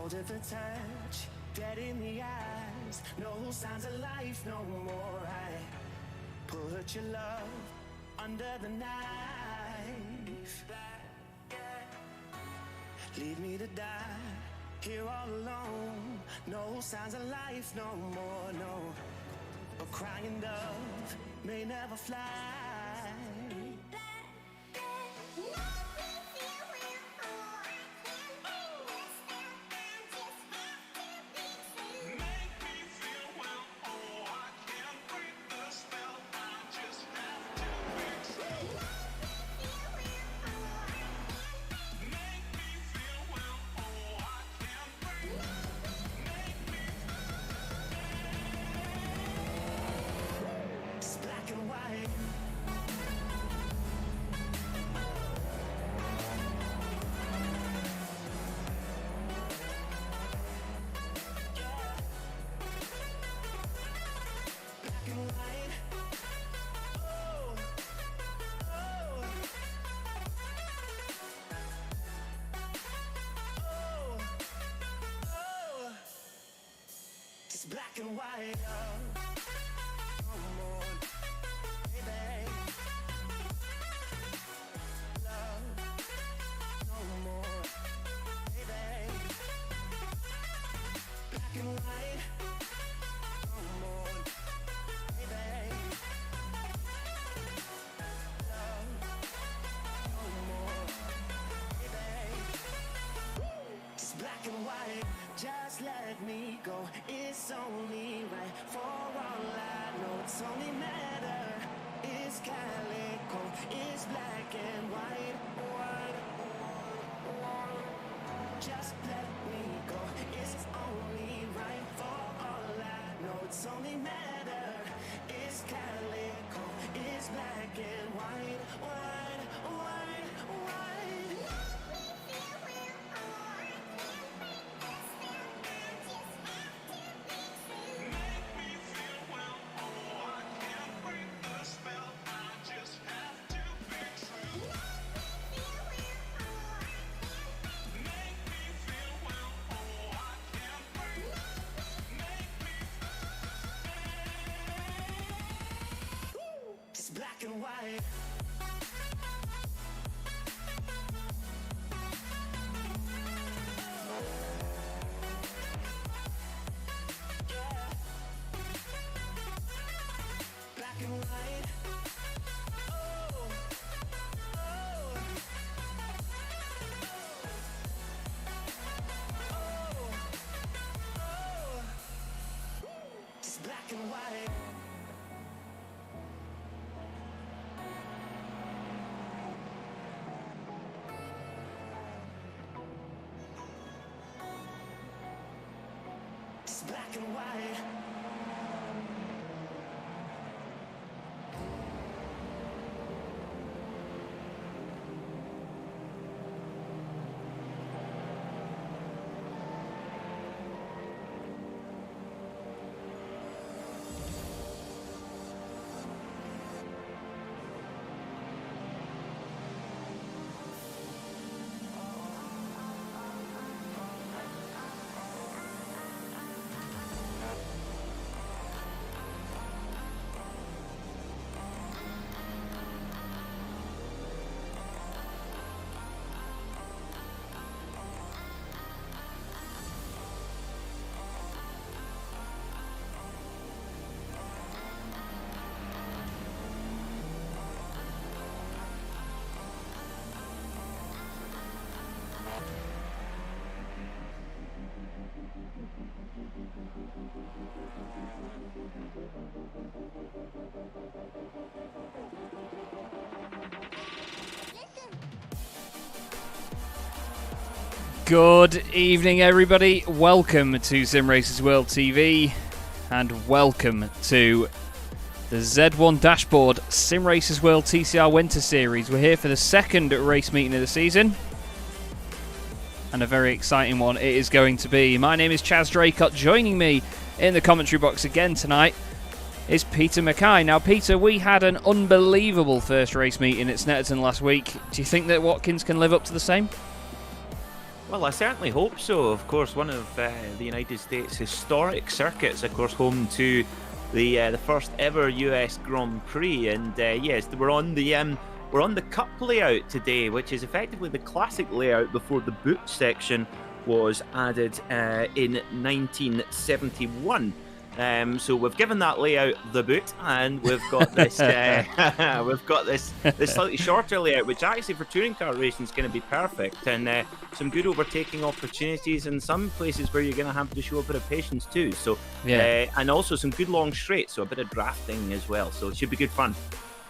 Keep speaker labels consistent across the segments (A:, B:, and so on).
A: cold at the touch, dead in the eyes, no signs of life no more. I put your love under the knife. Leave me to die here all alone. No signs of life no more, no. A crying dove may never fly. Black and white, no more, baby. Love, no more, baby. Black and white, no more, baby. Love, no more, baby. It's black and white. Just let me go, it's only right. For all I know, it's only matter. It's calico, it's black and white. Just let me go, it's only right. For all I know, it's only matter. It's calico, it's black and white. White, white, white. Black and white. Yeah. Black and white. Oh. Oh. Oh. Oh. It's black and white. Black and white.
B: Good evening, everybody. Welcome to Simracersworld TV, and welcome to the Z1 Dashboard Simracersworld TCR Winter Series. We're here for the second race meeting of the season, and a very exciting one it is going to be. My name is Chaz Draycott. Joining me in the commentary box again tonight is Peter MacKay. Now, Peter, we had an unbelievable first race meeting at Snetterton last week. Do you think that Watkins can live up to the same?
C: Well, I certainly hope so. Of course, one of the United States' historic circuits, of course, home to the first ever US Grand Prix, and yes, we're on the Cup layout today, which is effectively the classic layout before the boot section was added in 1971. So we've given that layout the boot, and we've got this this slightly shorter layout, which actually for touring car racing is going to be perfect, and some good overtaking opportunities in some places where you're going to have to show a bit of patience too. So and also some good long straights, so a bit of drafting as well. So it should be good fun.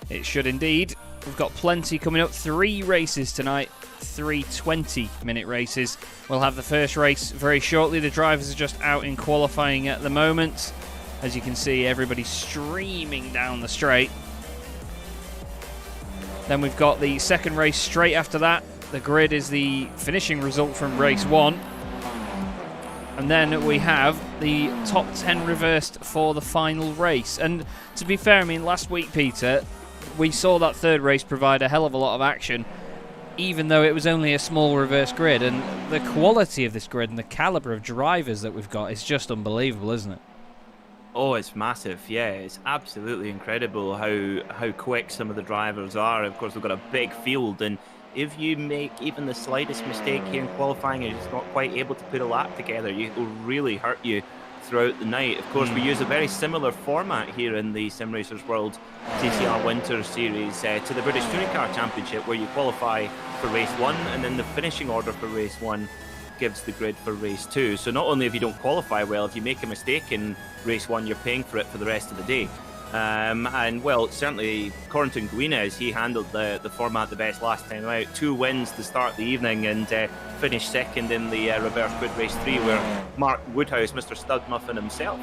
B: It should indeed. We've got plenty coming up. 3 races tonight, 3 20-minute races. We'll have the first race very shortly. The drivers are just out in qualifying at the moment. As you can see, everybody's streaming down the straight. Then we've got the second race straight after that. The grid is the finishing result from race 1. And then we have the top 10 reversed for the final race. And to be fair, I mean, last week, Peter, we saw that third race provide a hell of a lot of action, even though it was only a small reverse grid. And the quality of this grid and the calibre of drivers that we've got is just unbelievable, isn't it?
C: Oh, it's massive. Yeah, it's absolutely incredible how quick some of the drivers are. Of course, we've got a big field, and if you make even the slightest mistake here in qualifying and you're just not quite able to put a lap together, it will really hurt you throughout the night. Of course, we use a very similar format here in the Simracersworld TCR Winter Series to the British Touring Car Championship, where you qualify for race 1, and then the finishing order for race 1 gives the grid for race 2. So not only if you don't qualify well, if you make a mistake in race 1, you're paying for it for the rest of the day. And well, certainly Corentin Guinez, he handled the format the best last time out. 2 wins to start the evening, and finished second in the reverse grid race 3, where Mark Woodhouse, Mr. Studmuffin himself,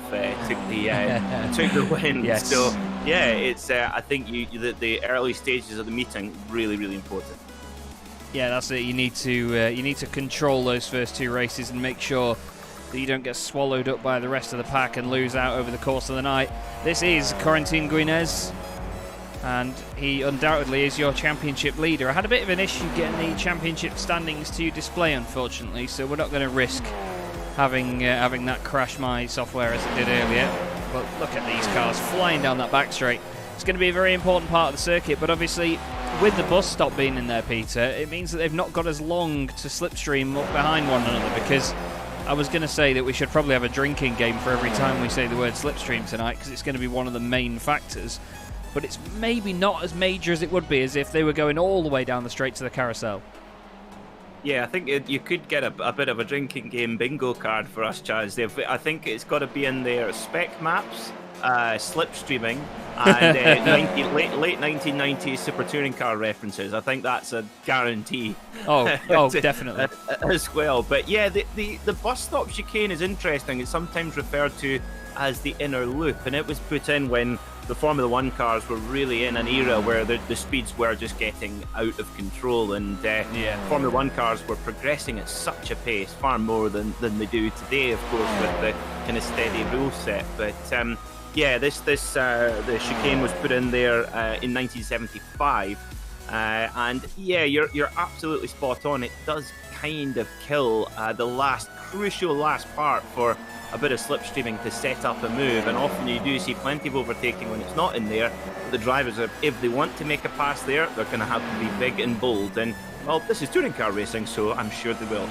C: took the win.
B: Yes.
C: So yeah, it's I think the early stages of the meeting really important.
B: Yeah, that's it. You need to control those first 2 races and make sure that you don't get swallowed up by the rest of the pack and lose out over the course of the night. This is Corentin Guinez, and he undoubtedly is your championship leader. I had a bit of an issue getting the championship standings to display, unfortunately, so we're not going to risk having that crash my software as it did earlier. But look at these cars flying down that back straight. It's going to be a very important part of the circuit, but obviously with the bus stop being in there, Peter, it means that they've not got as long to slipstream up behind one another, because I was going to say that we should probably have a drinking game for every time we say the word slipstream tonight, because it's going to be one of the main factors. But it's maybe not as major as it would be as if they were going all the way down the straight to the carousel.
C: Yeah, I think you could get a bit of a drinking game bingo card for us, Chaz. I think it's got to be in there. Spec maps, slipstreaming, and late 1990s Super Touring Car references. I think that's a guarantee.
B: Oh, definitely.
C: As well. But yeah, the bus stop chicane is interesting. It's sometimes referred to as the inner loop, and it was put in when the Formula 1 cars were really in an era where the speeds were just getting out of control, and Formula 1 cars were progressing at such a pace, far more than they do today, of course, with the kind of steady rule set. But yeah, the chicane was put in there in 1975, and yeah, you're absolutely spot on. It does kind of kill the crucial last part for a bit of slipstreaming to set up a move, and often you do see plenty of overtaking when it's not in there. But the drivers, if they want to make a pass there, they're going to have to be big and bold, and well, this is touring car racing, so I'm sure they will.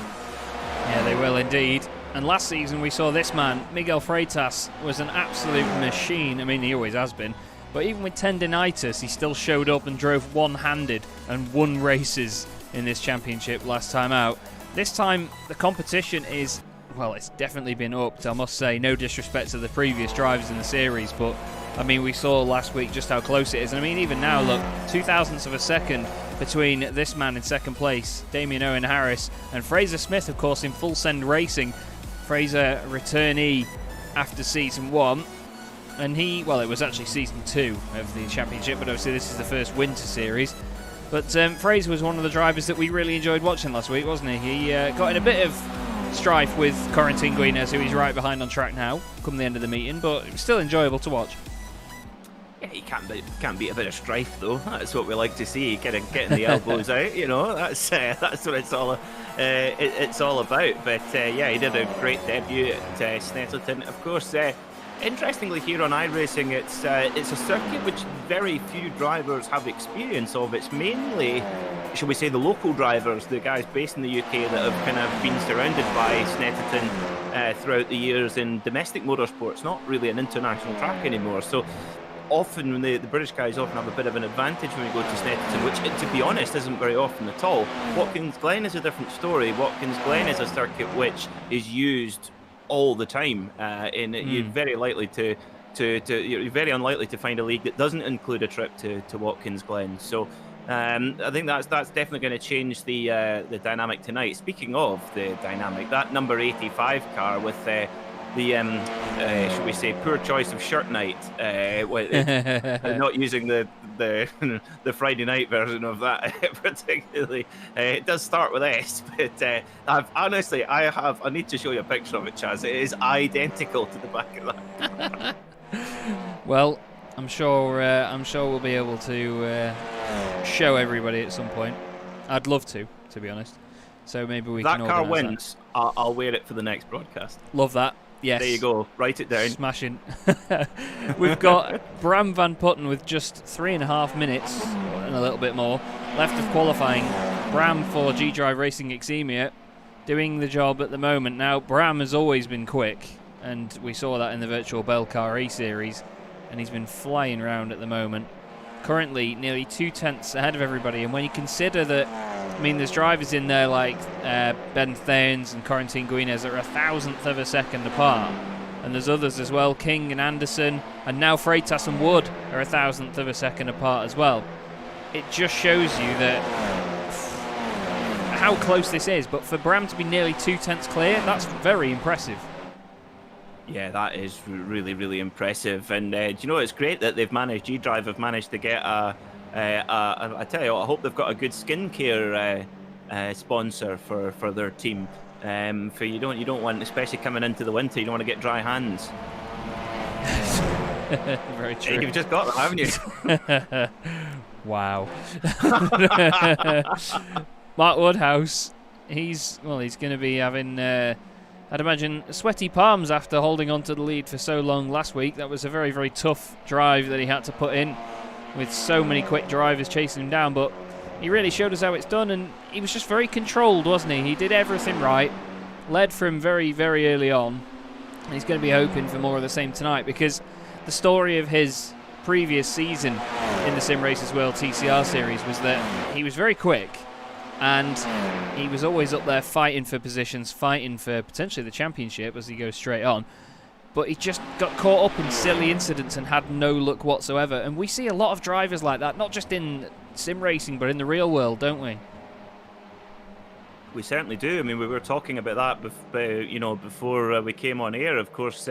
B: Yeah, they will indeed. And last season we saw this man, Miguel Freitas, was an absolute machine. I mean, he always has been, but even with tendinitis, he still showed up and drove one-handed and won races in this championship last time out. This time the competition is, well, it's definitely been upped, I must say. No disrespect to the previous drivers in the series, but I mean, we saw last week just how close it is. And I mean, even now, look, 0.02 of a second between this man in second place, Damien Owen Harris, and Fraser Smith, of course, in full send racing. Fraser, returnee after season 1, and it was actually season 2 of the championship, but obviously this is the first winter series. But Fraser was one of the drivers that we really enjoyed watching last week, wasn't he? He got in a bit of strife with Corentin Guinez, who he's right behind on track now, come the end of the meeting, but it was still enjoyable to watch.
C: Yeah, you can't beat a bit of strife though. That's what we like to see. Getting the elbows out. You know, that's what it's all about. But yeah, he did a great debut at Snetterton. Of course, interestingly here on iRacing, it's a circuit which very few drivers have experience of. It's mainly, shall we say, the local drivers, the guys based in the UK that have kind of been surrounded by Snetterton throughout the years in domestic motorsport. It's not really an international track anymore. So often when the British guys often have a bit of an advantage when we go to Snetterton, which, to be honest, isn't very often at all. Watkins Glen is a different story. Watkins Glen is a circuit which is used all the time, and you're very likely you're very unlikely to find a league that doesn't include a trip to Watkins Glen. So I think that's definitely going to change the dynamic tonight. Speaking of the dynamic, that number 85 car with should we say, poor choice of shirt night, not using the Friday night version of that particularly. It does start with S, but I need to show you a picture of it, Chaz. It is identical to the back of that.
B: Well, I'm sure we'll be able to show everybody at some point. I'd love to be honest. So maybe we can. That car wins.
C: I'll wear it for the next broadcast.
B: Love that. Yes.
C: There you go. Write it down.
B: Smashing. We've got Bram Van Putten with just 3.5 minutes and a little bit more left of qualifying. Bram for G-Drive Racing Exemia doing the job at the moment. Now, Bram has always been quick, and we saw that in the Virtual Bell Car E-Series, and he's been flying around at the moment. Currently, nearly 2/10 ahead of everybody, and when you consider that, I mean, there's drivers in there like Ben Thanes and Corentin Guinez that are 1,000th of a second apart. And there's others as well, King and Anderson, and now Freitas and Wood are 1,000th of a second apart as well. It just shows you that how close this is. But for Bram to be nearly 2/10 clear, that's very impressive.
C: Yeah, that is really, really impressive. And do you know, it's great that G-Drive have managed to get I tell you what, I hope they've got a good skincare sponsor for their team. For you don't want, especially coming into the winter, you don't want to get dry hands.
B: Very true.
C: You've just got that, haven't
B: you? Wow. Mark Woodhouse, he's going to be having, I'd imagine, sweaty palms after holding on to the lead for so long last week. That was a very, very tough drive that he had to put in, with so many quick drivers chasing him down, but he really showed us how it's done, and he was just very controlled, wasn't he? He did everything right, led from very, very early on, and he's going to be hoping for more of the same tonight, because the story of his previous season in the Simracersworld TCR series was that he was very quick, and he was always up there fighting for positions, fighting for potentially the championship as he goes straight on. But he just got caught up in silly incidents and had no luck whatsoever. And we see a lot of drivers like that, not just in sim racing, but in the real world, don't we?
C: We certainly do. I mean, we were talking about that, before we came on air. Of course,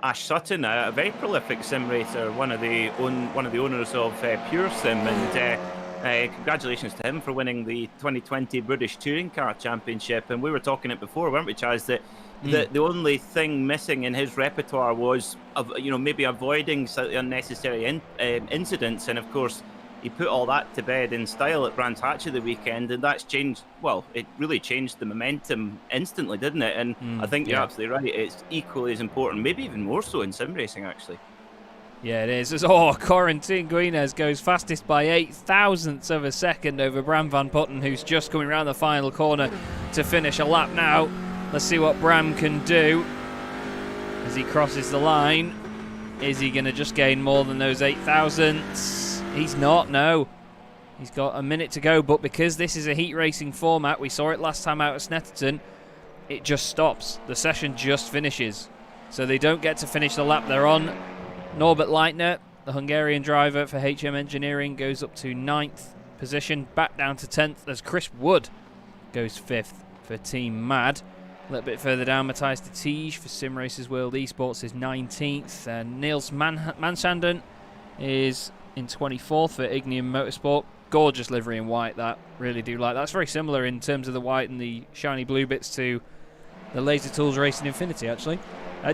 C: Ash Sutton, a very prolific sim racer, one of the owners of Pure Sim, and congratulations to him for winning the 2020 British Touring Car Championship. And we were talking it before, weren't we, Chaz, that the only thing missing in his repertoire was, maybe avoiding slightly unnecessary incidents. And of course, he put all that to bed in style at Brands Hatch of the weekend, and that's changed. Well, it really changed the momentum instantly, didn't it? And I think you're absolutely right. It's equally as important, maybe even more so in sim racing, actually.
B: Yeah, it is. Corentin Guinez goes fastest by 0.008 of a second over Bram Van Putten, who's just coming around the final corner to finish a lap now. Let's see what Bram can do as he crosses the line. Is he going to just gain more than those 0.008? He's not, no. He's got a minute to go, but because this is a heat racing format, we saw it last time out at Snetterton, it just stops. The session just finishes. So they don't get to finish the lap they're on. Norbert Leitner, the Hungarian driver for HM Engineering, goes up to 9th position, back down to 10th as Chris Wood goes 5th for Team Mad. A little bit further down, Matthias de Tige for Simracersworld Esports is 19th. Niels Mansanden is in 24th for Ignium Motorsport. Gorgeous livery in white, that. Really do like that. It's very similar in terms of the white and the shiny blue bits to the Laser Tools Racing Infinity, actually.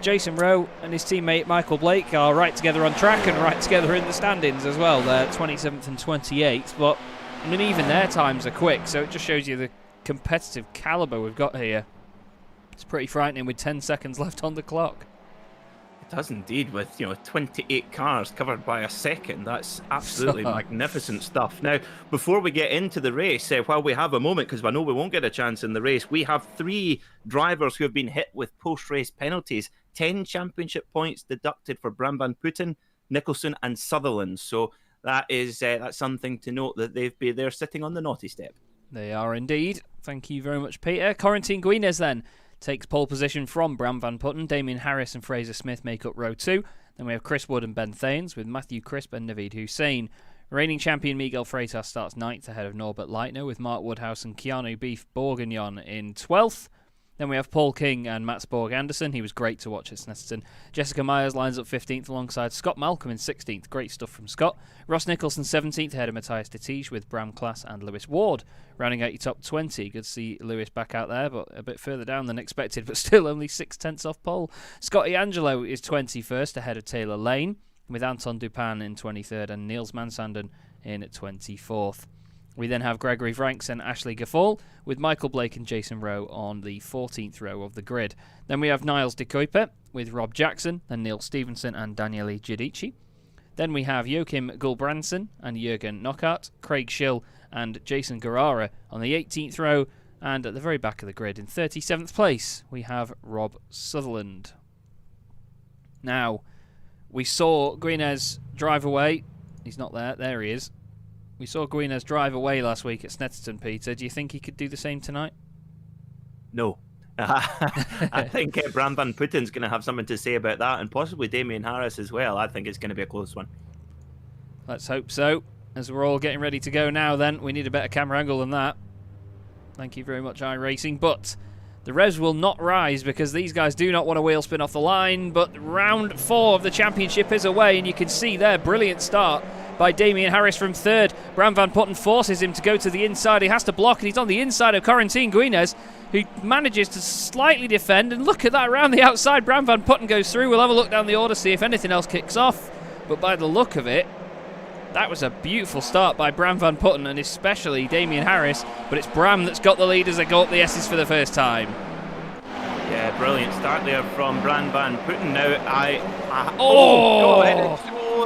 B: Jason Rowe and his teammate Michael Blake are right together on track and right together in the standings as well. They're 27th and 28th, but I mean, even their times are quick, so it just shows you the competitive calibre we've got here. It's pretty frightening with 10 seconds left on the clock.
C: It does indeed, with 28 cars covered by a second. That's absolutely magnificent stuff. Now, before we get into the race, while we have a moment, because I know we won't get a chance in the race, we have 3 drivers who have been hit with post-race penalties. 10 championship points deducted for Bram van Putten, Nicholson and Sutherland. So that is that's something to note, that they're sitting on the naughty step.
B: They are indeed. Thank you very much, Peter. Corentin Guinez then takes pole position from Bram van Putten. Damien Harris and Fraser Smith make up row 2. Then we have Chris Wood and Ben Thanes with Matthew Crisp and Naveed Hussein. Reigning champion Miguel Freitas starts 9th ahead of Norbert Leitner, with Mark Woodhouse and Keanu Beef Bourguignon in 12th. Then we have Paul King and Mats Borg Anderson. He was great to watch at Snetterton. Jessica Myers lines up 15th alongside Scott Malcolm in 16th. Great stuff from Scott. Ross Nicholson 17th ahead of Matthias de Tige with Bram Class and Lewis Ward. Rounding out your top 20. Good to see Lewis back out there, but a bit further down than expected, but still only 6/10 off pole. Scotty Angelo is 21st ahead of Taylor Lane, with Anton Dupin in 23rd and Niels Mansanden in 24th. We then have Gregory Franks and Ashley Gaffal, with Michael Blake and Jason Rowe on the 14th row of the grid. Then we have Niles de Kuiper with Rob Jackson, and Neil Stevenson and Daniele Giudici. Then we have Joachim Gulbrandsen and Jürgen Knockhart, Craig Schill and Jason Guerrara on the 18th row. And at the very back of the grid, in 37th place, we have Rob Sutherland. Now, we saw Guinez drive away. He's not there. There he is. We saw Guinez drive away last week at Snetterton, Peter. Do you think he could do the same tonight?
C: No. I think Bram van Putten's going to have something to say about that, and possibly Damien Harris as well. I think it's going to be a close one.
B: Let's hope so. As we're all getting ready to go now, then, we need a better camera angle than that. Thank you very much, iRacing. But the revs will not rise because these guys do not want a wheel spin off the line. But round 4 of the championship is away, and you can see there, brilliant start by Damien Harris from 3rd. Bram van Putten forces him to go to the inside. He has to block, and he's on the inside of Corentin Guinez, who manages to slightly defend. And look at that, around the outside, Bram van Putten goes through. We'll have a look down the order, see if anything else kicks off. But by the look of it, that was a beautiful start by Bram van Putten, and especially Damien Harris. But it's Bram that's got the lead as they go up the S's for the first time.
C: Yeah, brilliant start there from Bram van Putten. Now,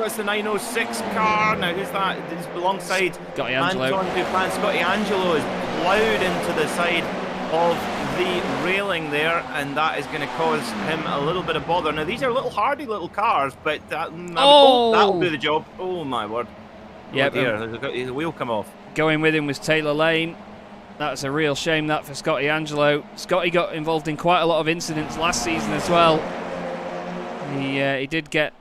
C: it's the 906 car. Now, who's that? It's alongside
B: Scotty Angelo.
C: Anton Dupin. Scotty Angelo is plowed into the side of the railing there, and that is going to cause him a little bit of bother. Now, these are little hardy little cars, but that'll do the job. Oh, my word.
B: Yeah,
C: the wheel come off.
B: Going with him was Taylor Lane. That's a real shame, that, for Scotty Angelo. Scotty got involved in quite a lot of incidents last season as well. He did get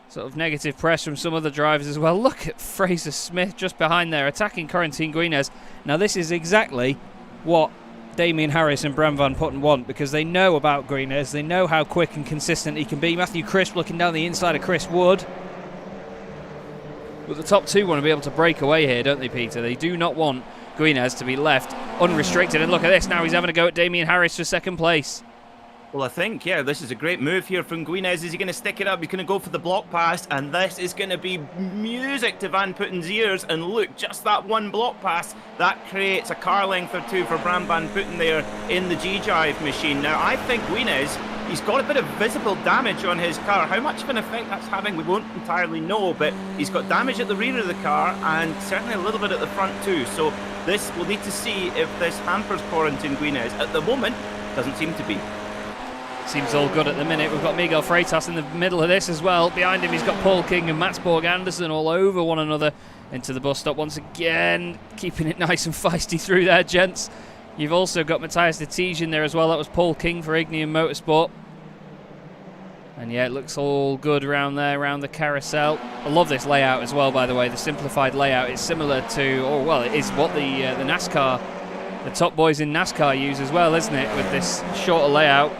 B: sort of negative press from some other drivers as well. Look at Fraser Smith just behind there, attacking Corentin Guinez. Now, this is exactly what Damien Harris and Bram van Putten want, because they know about Guinez. They know how quick and consistent he can be. Matthew Crisp looking down the inside of Chris Wood. But the top 2 want to be able to break away here, don't they, Peter? They do not want Guinez to be left unrestricted. And look at this, now he's having a go at Damien Harris for 2nd place.
C: Well, I think, yeah, this is a great move here from Guinez. Is he going to stick it up? He's going to go for the block pass, and this is going to be music to Van Putten's ears. And look, just that one block pass, that creates a car length or 2 for Bram van Putten there in the G-Drive machine. Now, I think Guinez, he's got a bit of visible damage on his car. How much of an effect that's having, we won't entirely know, but he's got damage at the rear of the car and certainly a little bit at the front too. So this, we'll need to see if this hampers Corentin Guinez. At the moment, doesn't seem to be.
B: Seems all good at the minute. We've got Miguel Freitas in the middle of this as well. Behind him, he's got Paul King and Mats Borg Anderson all over one another into the bus stop once again. Keeping it nice and feisty through there, gents. You've also got Matthias de Tige in there as well. That was Paul King for Ignium Motorsport. And yeah, it looks all good around there, around the carousel. I love this layout as well, by the way. The simplified layout is similar to, or well, it is what the NASCAR, the top boys in NASCAR use as well, isn't it? With this shorter layout.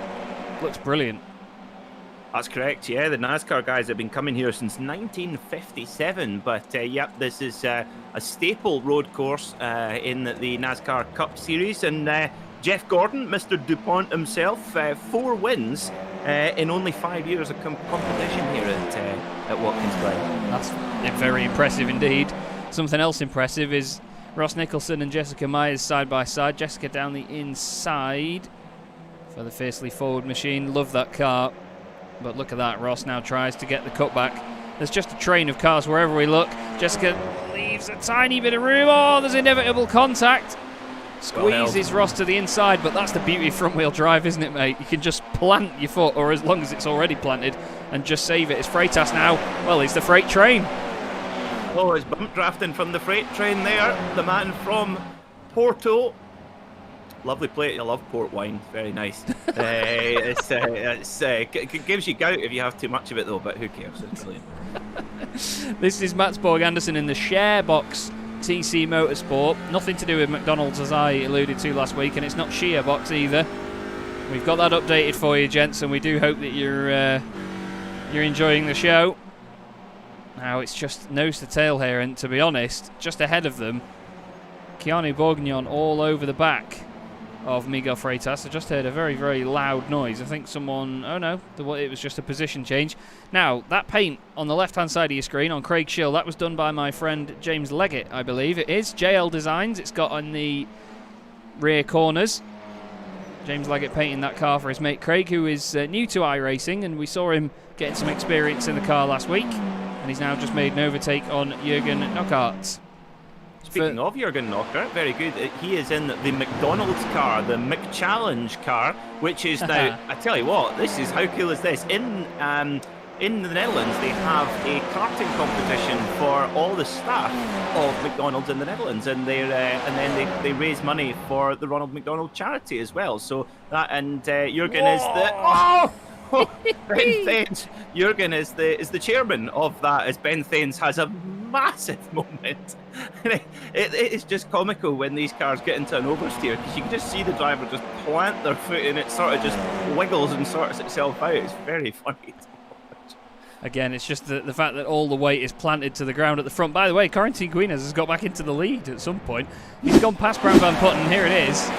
B: Looks brilliant.
C: That's correct, yeah. The NASCAR guys have been coming here since 1957, but yep, this is a staple road course in the NASCAR Cup Series, and Jeff Gordon, Mr. DuPont himself, 4 wins in only 5 years of competition here at Watkins Glen.
B: That's very impressive indeed. Something else impressive is Ross Nicholson and Jessica Myers side by side. Jessica down the inside for the fiercely forward machine. Love that car. But look at that. Ross now tries to get the cutback. There's just a train of cars wherever we look. Jessica leaves a tiny bit of room. Oh, there's inevitable contact. Squeezes Ross to the inside, but that's the beauty of front wheel drive, isn't it, mate? You can just plant your foot, or as long as it's already planted, and just save it. It's Freitas now. Well, he's the freight train.
C: Oh, it's bump drafting from the freight train there. The man from Porto. Lovely plate. I love port wine. Very nice. It gives you gout if you have too much of it, though, but who cares? It's brilliant.
B: This is Mats Borg Anderson in the share box TC Motorsport. Nothing to do with McDonald's, as I alluded to last week, and it's not sheer box either. We've got that updated for you, gents, and we do hope that you're enjoying the show. Now it's just nose to tail here, and to be honest, just ahead of them, Keanu Bourguignon all over the back of Miguel Freitas. I just heard a very, very loud noise. I think someone... Oh no, it was just a position change. Now, that paint on the left-hand side of your screen on Craig Schill, that was done by my friend James Leggett, I believe. It is JL Designs. It's got on the rear corners. James Leggett painting that car for his mate Craig, who is new to iRacing, and we saw him getting some experience in the car last week, and he's now just made an overtake on Jürgen Knockart.
C: Speaking of Jürgen Knockart, very good. He is in the McDonald's car, the McChallenge car, which is now, I tell you what, this is, how cool is this? In the Netherlands, they have a karting competition for all the staff of McDonald's in the Netherlands, and then they raise money for the Ronald McDonald charity as well. So that, and Jürgen is the... Oh, Ben Thanes. Jürgen is the chairman of that, as Ben Thanes has a massive moment. It's just comical when these cars get into an oversteer, because you can just see the driver just plant their foot and it sort of just wiggles and sorts itself out. It's very funny.
B: Again, it's just the fact that all the weight is planted to the ground at the front. By the way, Corentin Guinness has got back into the lead at some point. He's gone past Bram Van Putten. Here it is.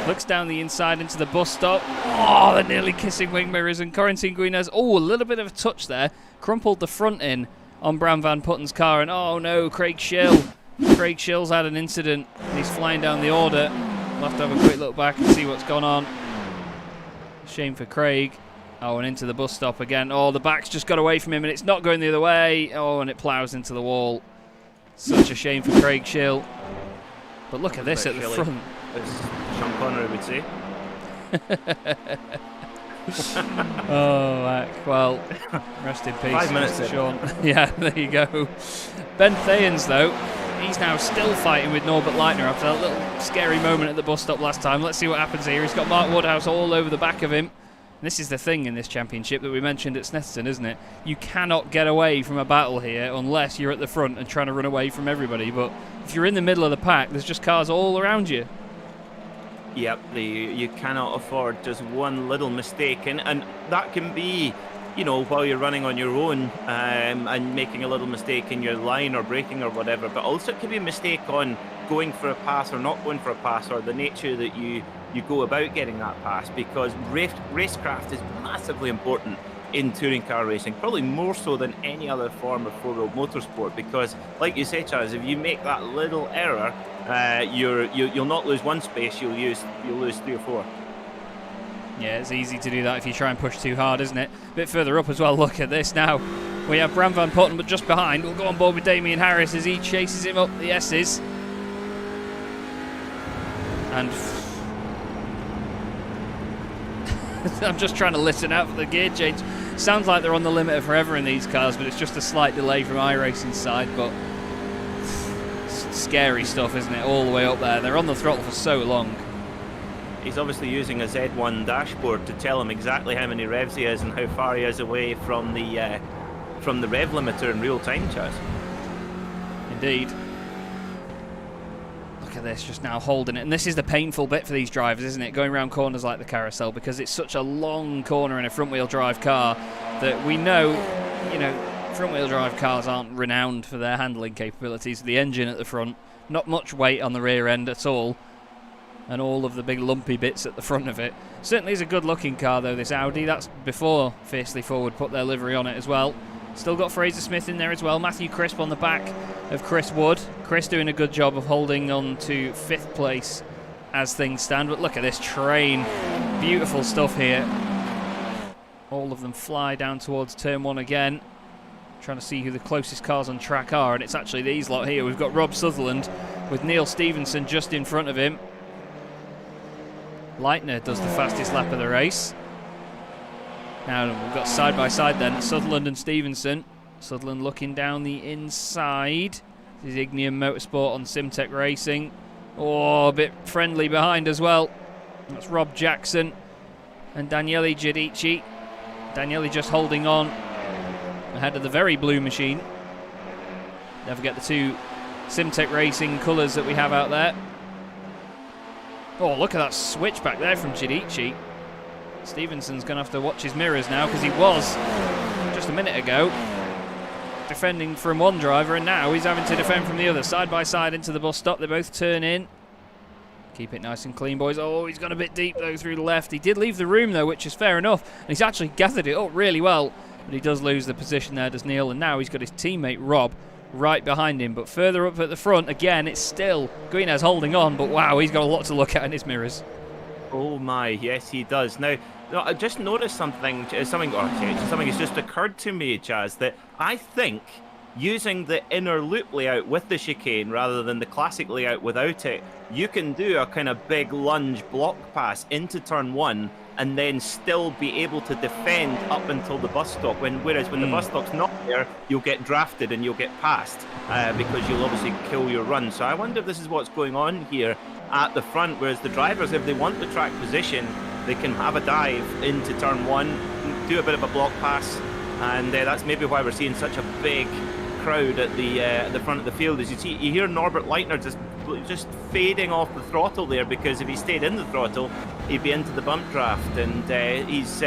B: Looks down the inside into the bus stop. Oh, they're nearly kissing wing mirrors. And Corentin Guinness, oh, a little bit of a touch there. Crumpled the front in on Bram Van Putten's car. And oh no, Craig Schill. Craig Schill's had an incident. He's flying down the order. We'll have to have a quick look back and see what's gone on. Shame for Craig. Oh, and into the bus stop again. Oh, the back's just got away from him, and it's not going the other way. Oh, and it ploughs into the wall. Such a shame for Craig Schill. But look at this at the front.
C: As Sean Connery would say.
B: Oh, well, rest in peace,
C: 5 minutes
B: Mr. Sean. Yeah, there you go. Ben Thayens, though, he's now still fighting with Norbert Leitner after that little scary moment at the bus stop last time. Let's see what happens here. He's got Mark Woodhouse all over the back of him. This is the thing in this championship that we mentioned at Snetterton, isn't it? You cannot get away from a battle here unless you're at the front and trying to run away from everybody. But if you're in the middle of the pack, there's just cars all around you.
C: Yep, you cannot afford just one little mistake. And that can be, you know, while you're running on your own and making a little mistake in your line or braking or whatever. But also it can be a mistake on going for a pass or not going for a pass, or the nature that you go about getting that pass, because racecraft is massively important in touring car racing, probably more so than any other form of four-wheel motorsport, because like you say, Chaz, if you make that little error, you'll not lose one space, you'll lose 3 or 4.
B: Yeah, it's easy to do that if you try and push too hard, isn't it? A bit further up as well, look at this now. We have Bram Van Putten, but just behind. We'll go on board with Damien Harris as he chases him up the S's. And I'm just trying to listen out for the gear change. Sounds like they're on the limiter forever in these cars, but it's just a slight delay from iRacing's side. But scary stuff, isn't it? All the way up there. They're on the throttle for so long.
C: He's obviously using a Z1 dashboard to tell him exactly how many revs he is and how far he is away from the rev limiter in real time, Chaz.
B: Indeed. Look at this, just now holding it. And this is the painful bit for these drivers, isn't it? Going around corners like the carousel, because it's such a long corner in a front-wheel drive car that we know, you know, front-wheel drive cars aren't renowned for their handling capabilities. The engine at the front, not much weight on the rear end at all. and all of the big lumpy bits at the front of it. Certainly is a good looking car though, this Audi. That's before Fiercely Forward put their livery on it as well. Still got Fraser Smith in there as well. Matthew Crisp on the back of Chris Wood. Chris doing a good job of holding on to 5th place as things stand. But look at this train. Beautiful stuff here. All of them fly down towards turn 1 again. Trying to see who the closest cars on track are, and it's actually these lot here. We've got Rob Sutherland with Neil Stevenson just in front of him. Leitner does the fastest lap of the race. Now we've got side by side then, Sutherland and Stevenson. Sutherland looking down the inside. This is Ignium Motorsport on Simtech Racing. Oh, a bit friendly behind as well. That's Rob Jackson and Daniele Giudici. Daniele just holding on ahead of the very blue machine. Don't forget the 2 Simtech Racing colours that we have out there. Oh, look at that switch back there from Giudici. Stevenson's going to have to watch his mirrors now, because he was, just a minute ago, defending from one driver, and now he's having to defend from the other. Side by side into the bus stop. They both turn in. Keep it nice and clean, boys. Oh, he's gone a bit deep, though, through the left. He did leave the room, though, which is fair enough. And he's actually gathered it up really well. But he does lose the position there, does Neil. And now he's got his teammate, Rob, right behind him. But further up at the front, again, it's still Guinez holding on. But wow, he's got a lot to look at in his mirrors.
C: Oh my, yes he does. Now, I just noticed something has just occurred to me, Chaz, that I think using the inner loop layout with the chicane rather than the classic layout without it, you can do a kind of big lunge block pass into turn 1 and then still be able to defend up until the bus stop. Whereas when the bus stop's not there, you'll get drafted and you'll get passed because you'll obviously kill your run. So I wonder if this is what's going on here at the front, whereas the drivers, if they want the track position, they can have a dive into turn 1, do a bit of a block pass, and that's maybe why we're seeing such a big crowd at the front of the field. As you hear Norbert Leitner just fading off the throttle there, because if he stayed in the throttle, he'd be into the bump draft. And he's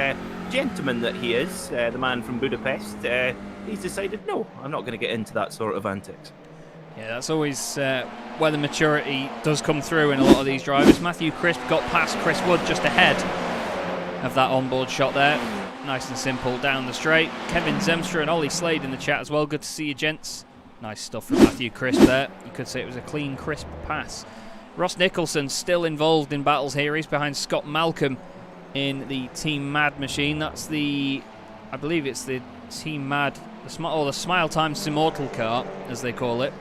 C: gentleman that he is, the man from Budapest. He's decided, no, I'm not going to get into that sort of antics.
B: Yeah, that's always where the maturity does come through in a lot of these drivers. Matthew Crisp got past Chris Wood just ahead of that onboard shot there. Nice and simple down the straight. Kevin Zemstra and Ollie Slade in the chat as well. Good to see you, gents. Nice stuff from Matthew Crisp there. You could say it was a clean, crisp pass. Ross Nicholson still involved in battles here. He's behind Scott Malcolm in the Team Mad machine. That's the, I believe it's the Team Mad, the Smile Time Immortal car, as they call it.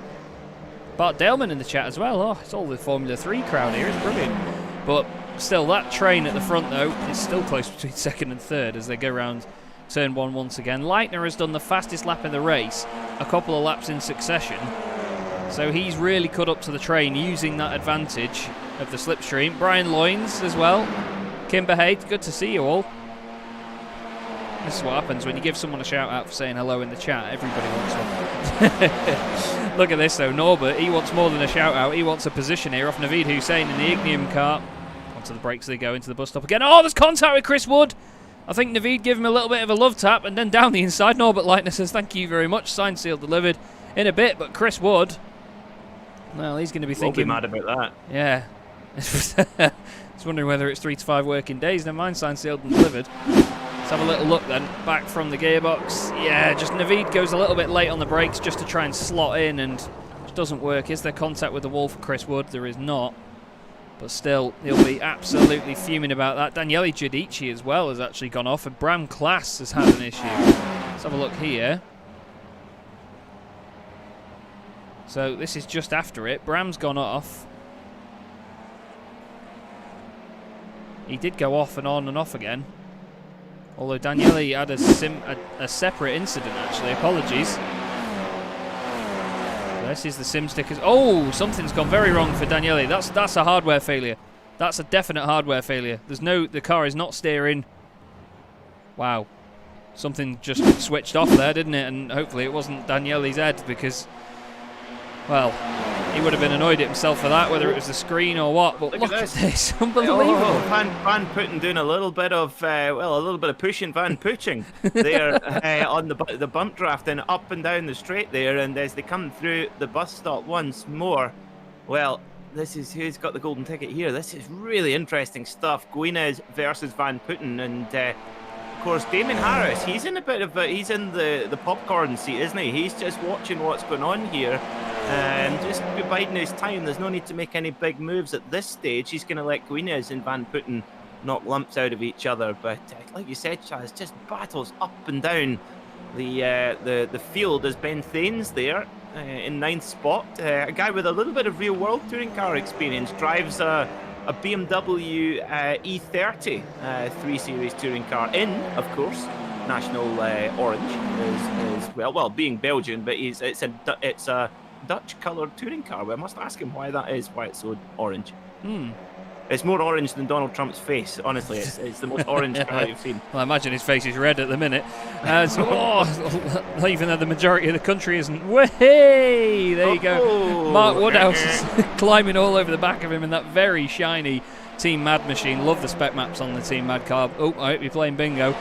B: Bart Daleman in the chat as well. Oh, it's all the Formula 3 crowd here. It's brilliant. But still, that train at the front, though, is still close between 2nd and 3rd as they go round turn 1 once again. Leitner has done the fastest lap in the race, a couple of laps in succession. So he's really cut up to the train using that advantage of the slipstream. Brian Loynes as well. Kimber Haight, good to see you all. This is what happens when you give someone a shout out for saying hello in the chat. Everybody wants one. Look at this though, Norbert, he wants more than a shout out. He wants a position here off Naveed Hussein in the Ignium car. Onto the brakes they go, into the bus stop again. Oh, there's contact with Chris Wood. I think Naveed gave him a little bit of a love tap, and then down the inside, Norbert Leitner says thank you very much. Signed, sealed, delivered in a bit. But Chris Wood, well, he's going to be thinking.
C: We'll be mad about that.
B: Yeah. He's wondering whether it's 3 to 5 working days. Never mind, signed, sealed, and delivered. Let's have a little look then. Back from the gearbox. Yeah, just Naveed goes a little bit late on the brakes just to try and slot in, and it doesn't work. Is there contact with the wall for Chris Wood? There is not. But still, he'll be absolutely fuming about that. Daniele Giudici as well has actually gone off, and Bram Klaas has had an issue. Let's have a look here. So this is just after it. Bram's gone off. He did go off and on and off again. Although Daniele had a separate incident, actually. Apologies. This is the sim stickers. Oh, something's gone very wrong for Daniele. That's a hardware failure. That's a definite hardware failure. The car is not steering. Wow. Something just switched off there, didn't it? And hopefully it wasn't Daniele's head, because, well, he would have been annoyed at himself for that, whether it was the screen or what. But look at this. Unbelievable.
C: Oh, Van Putten doing a little bit of pushing, Van Puching there on the bump draft and up and down the straight there. And as they come through the bus stop once more, well, this is who's got the golden ticket here. This is really interesting stuff. Guinness versus Van Putten, and of course Damon Harris. He's in a bit of he's in the popcorn seat, isn't he? He's just watching what's going on here, and just biding his time. There's no need to make any big moves at this stage. He's going to let Guinness and Van Putten knock lumps out of each other. But like you said, Chaz, just battles up and down the field as Ben Thanes there. In 9th spot, a guy with a little bit of real-world touring car experience, drives a BMW E30 3 Series touring car in, of course, national orange as well. Well, being Belgian, but it's a Dutch-coloured touring car. We must ask him why that is, why it's so orange. It's more orange than Donald Trump's face, honestly. It's the most orange car I've seen.
B: Well, I imagine his face is red at the minute. Even though the majority of the country isn't. Way! There you go. Mark Woodhouse is climbing all over the back of him in that very shiny Team Mad machine. Love the spec maps on the Team Mad car. Oh, I hope you're playing bingo.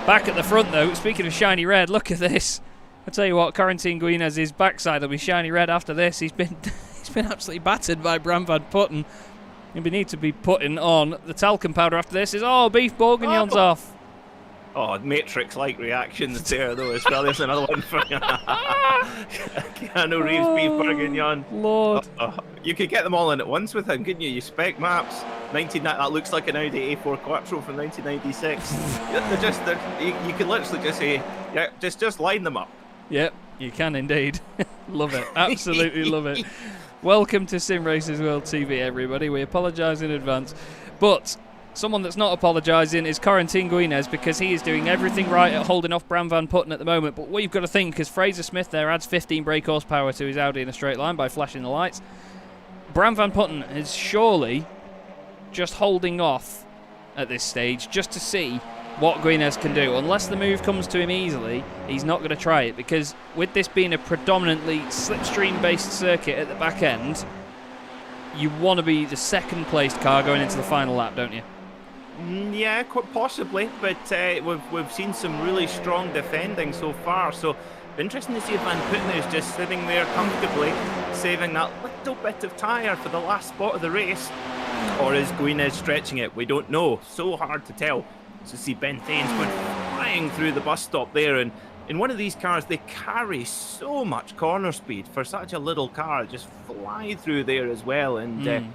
B: Back at the front, though, speaking of shiny red, look at this. I tell you what, Corentin Guinness' backside will be shiny red after this. He's been absolutely battered by Bram Van Putten. And we need to be putting on the talcum powder after this. Beef bourguignon's off.
C: Oh, Matrix-like reactions there, though, as well. There's another one for you. Keanu Reeves, beef bourguignon.
B: Lord.
C: You could get them all in at once with him, couldn't you? You spec maps. That looks like an Audi A4 Quattro from 1996. You could literally just say, yeah, just line them up.
B: Yep, you can indeed. Love it. Absolutely love it. Welcome to Simracersworld TV, everybody. We apologise in advance. But someone that's not apologising is Corentin Guinness, because he is doing everything right at holding off Bram Van Putten at the moment. But what you've got to think, because Fraser Smith there adds 15 brake horsepower to his Audi in a straight line by flashing the lights. Bram Van Putten is surely just holding off at this stage just to see what Guinness can do. Unless the move comes to him easily, he's not going to try it, because with this being a predominantly slipstream based circuit at the back end, you want to be the second placed car going into the final lap, don't you?
C: Yeah, quite possibly, but we've seen some really strong defending so far, so interesting to see if Van Putten is just sitting there comfortably saving that little bit of tyre for the last spot of the race, or is Guinness stretching it? We don't know. So hard to tell. To see Ben Thanes going flying through the bus stop there, and in one of these cars they carry so much corner speed for such a little car, just fly through there as well, and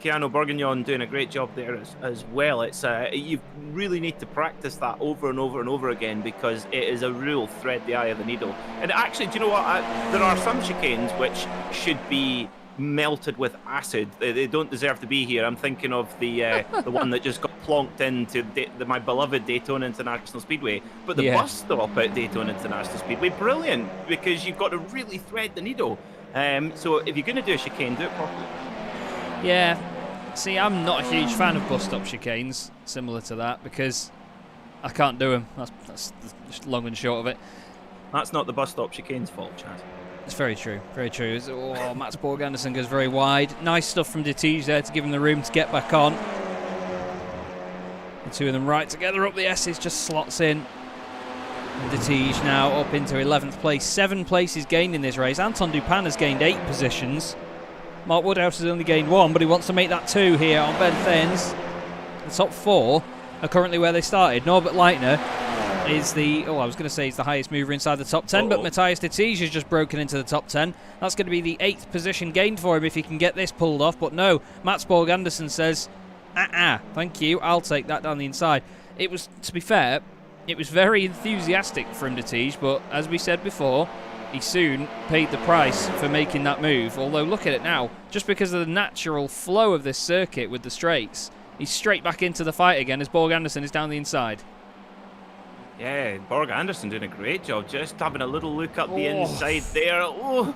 C: Keanu Bourguignon doing a great job there as well. It's you really need to practice that over and over and over again, because it is a real thread the eye of the needle. And actually, do you know what, there are some chicanes which should be melted with acid. They don't deserve to be here. I'm thinking of the one that just got plonked into my beloved Daytona International Speedway, but the bus stop at Daytona International Speedway, brilliant, because you've got to really thread the needle. So if you're going to do a chicane, do it properly.
B: Yeah, see, I'm not a huge fan of bus stop chicanes similar to that, because I can't do them. That's just long and short of it.
C: That's not the bus stop chicane's fault, Chaz.
B: It's very true, very true. Mats Borg Anderson goes very wide. Nice stuff from De Tige there to give him the room to get back on. The two of them right together up the S's, just slots in. De Tige now up into 11th place. 7 places gained in this race. Anton Dupin has gained 8 positions. Mark Woodhouse has only gained 1, but he wants to make that 2 here on Ben Thanes. The top 4 are currently where they started. Norbert Leitner is he's the highest mover inside the top 10, but Matthias De Tige has just broken into the top 10. That's going to be the 8th position gained for him if he can get this pulled off, but no, Mats Borg Anderson says, thank you, I'll take that down the inside. It was, to be fair, it was very enthusiastic from De Tige, but as we said before, he soon paid the price for making that move. Although, look at it now, just because of the natural flow of this circuit with the straights, he's straight back into the fight again as Borg Anderson is down the inside.
C: Yeah, Borg Anderson doing a great job, just having a little look up the inside there. Oh,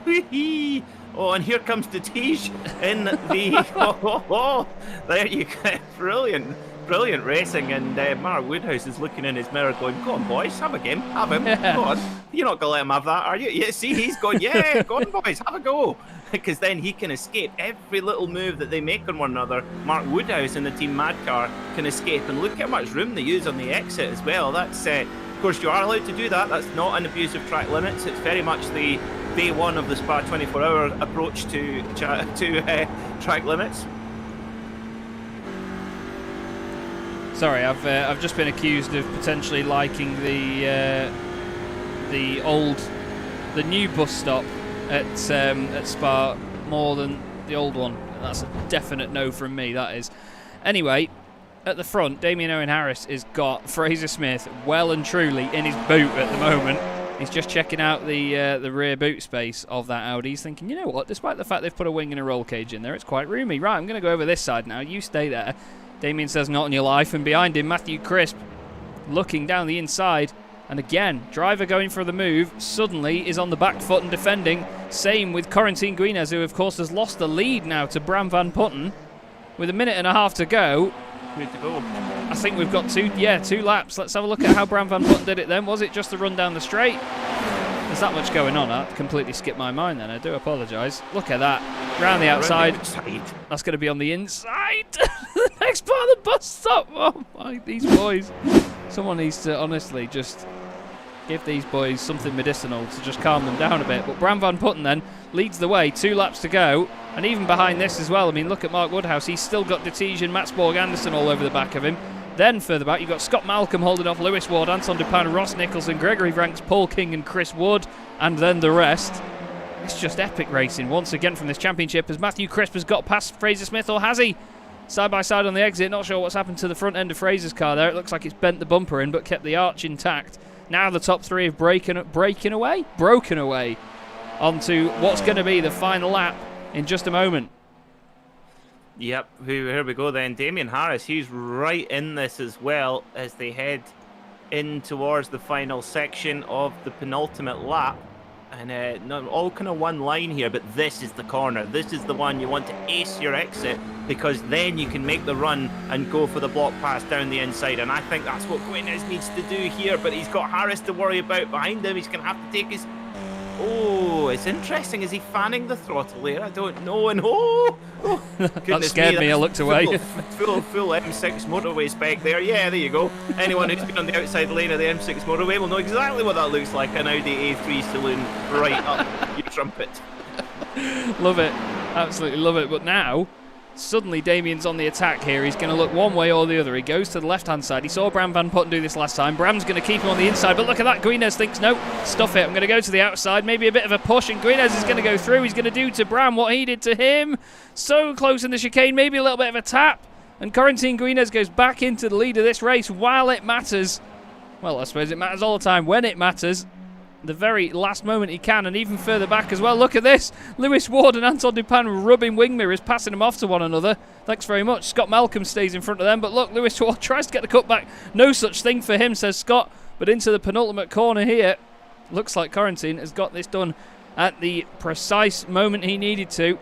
C: and here comes De Tige in the... there you go. Brilliant racing, and Mark Woodhouse is looking in his mirror going, go on, boys, have a game, have him, go on. You're not going to let him have that, are you? Yeah, see, he's going, yeah, go on, boys, have a go. Because then he can escape every little move that they make on one another. Mark Woodhouse in the Team Mad car can escape, and look how much room they use on the exit as well. That's, of course, you are allowed to do that. That's not an abuse of track limits. It's very much the day one of the Spa 24-hour approach to track limits.
B: Sorry, I've just been accused of potentially liking the new bus stop at Spa more than the old one. That's a definite no from me, that is. Anyway, at the front, Damien Owen Harris has got Fraser Smith well and truly in his boot at the moment. He's just checking out the rear boot space of that Audi. He's thinking, you know what, despite the fact they've put a wing and a roll cage in there, it's quite roomy. Right, I'm going to go over this side now. You stay there. Damien says not on your life, and behind him, Matthew Crisp looking down the inside. And again, driver going for the move, suddenly is on the back foot and defending. Same with Corentin Guinez, who of course has lost the lead now to Bram Van Putten. With a minute and a half to go.
C: Good to go.
B: I think we've got two laps. Let's have a look at how Bram Van Putten did it then. Was it just the run down the straight? There's that much going on. I completely skipped my mind then. I do apologise. Look at that. Round the outside. That's going to be on the inside. The next part of the bus stop. Oh my, these boys. Someone needs to honestly just give these boys something medicinal to just calm them down a bit. But Bram Van Putten then leads the way. 2 laps to go. And even behind this as well. I mean, look at Mark Woodhouse. He's still got Dettige and Mats Borg Anderson all over the back of him. Then further back, you've got Scott Malcolm holding off Lewis Ward, Anton Dupin, Ross Nicholson, Gregory Franks, Paul King and Chris Wood. And then the rest. It's just epic racing once again from this championship as Matthew Crisp has got past Fraser Smith, or has he? Side by side on the exit. Not sure what's happened to the front end of Fraser's car there. It looks like it's bent the bumper in but kept the arch intact. Now the top 3 have broken away onto what's going to be the final lap in just a moment.
C: Yep, here we go then. Damien Harris, he's right in this as well as they head in towards the final section of the penultimate lap. And all kind of one line here, but this is the corner. This is the one you want to ace your exit, because then you can make the run and go for the block pass down the inside. And I think that's what Guinness needs to do here, but he's got Harris to worry about behind him. He's going to have to take his... Oh, it's interesting. Is he fanning the throttle there? I don't know. And
B: that scared me. I looked away.
C: Full M6 motorway spec there. Yeah, there you go. Anyone who's been on the outside lane of the M6 motorway will know exactly what that looks like. An Audi A3 saloon right up your trumpet.
B: Love it. Absolutely love it. But now, suddenly Damien's on the attack here. He's going to look one way or the other. He goes to the left-hand side. He saw Bram Van Putten do this last time. Bram's going to keep him on the inside, but look at that. Guinness thinks, no, stuff it. I'm going to go to the outside. Maybe a bit of a push, and Guinness is going to go through. He's going to do to Bram what he did to him. So close in the chicane. Maybe a little bit of a tap. And Corentin Guinness goes back into the lead of this race while it matters. Well, I suppose it matters all the time when it matters. The very last moment he can, and even further back as well. Look at this. Lewis Ward and Anton Dupin rubbing wing mirrors, passing them off to one another. Thanks very much. Scott Malcolm stays in front of them, but look, Lewis Ward tries to get the cutback. No such thing for him, says Scott, but into the penultimate corner here. Looks like Corentin has got this done at the precise moment he needed to.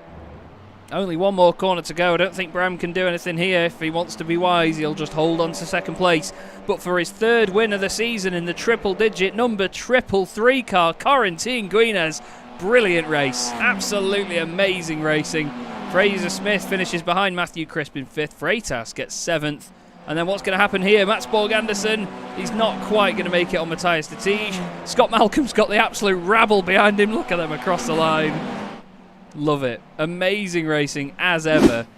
B: Only one more corner to go. I don't think Bram can do anything here. If he wants to be wise, he'll just hold on to second place. But for his 3rd win of the season in the triple-digit number 333 car, Corentin Guinness. Brilliant race. Absolutely amazing racing. Fraser Smith finishes behind Matthew Crisp in 5th. Freitas gets 7th. And then what's going to happen here? Mats Borg Anderson, he's not quite going to make it on Matthias Dettige. Scott Malcolm's got the absolute rabble behind him. Look at them across the line. Love it. Amazing racing as ever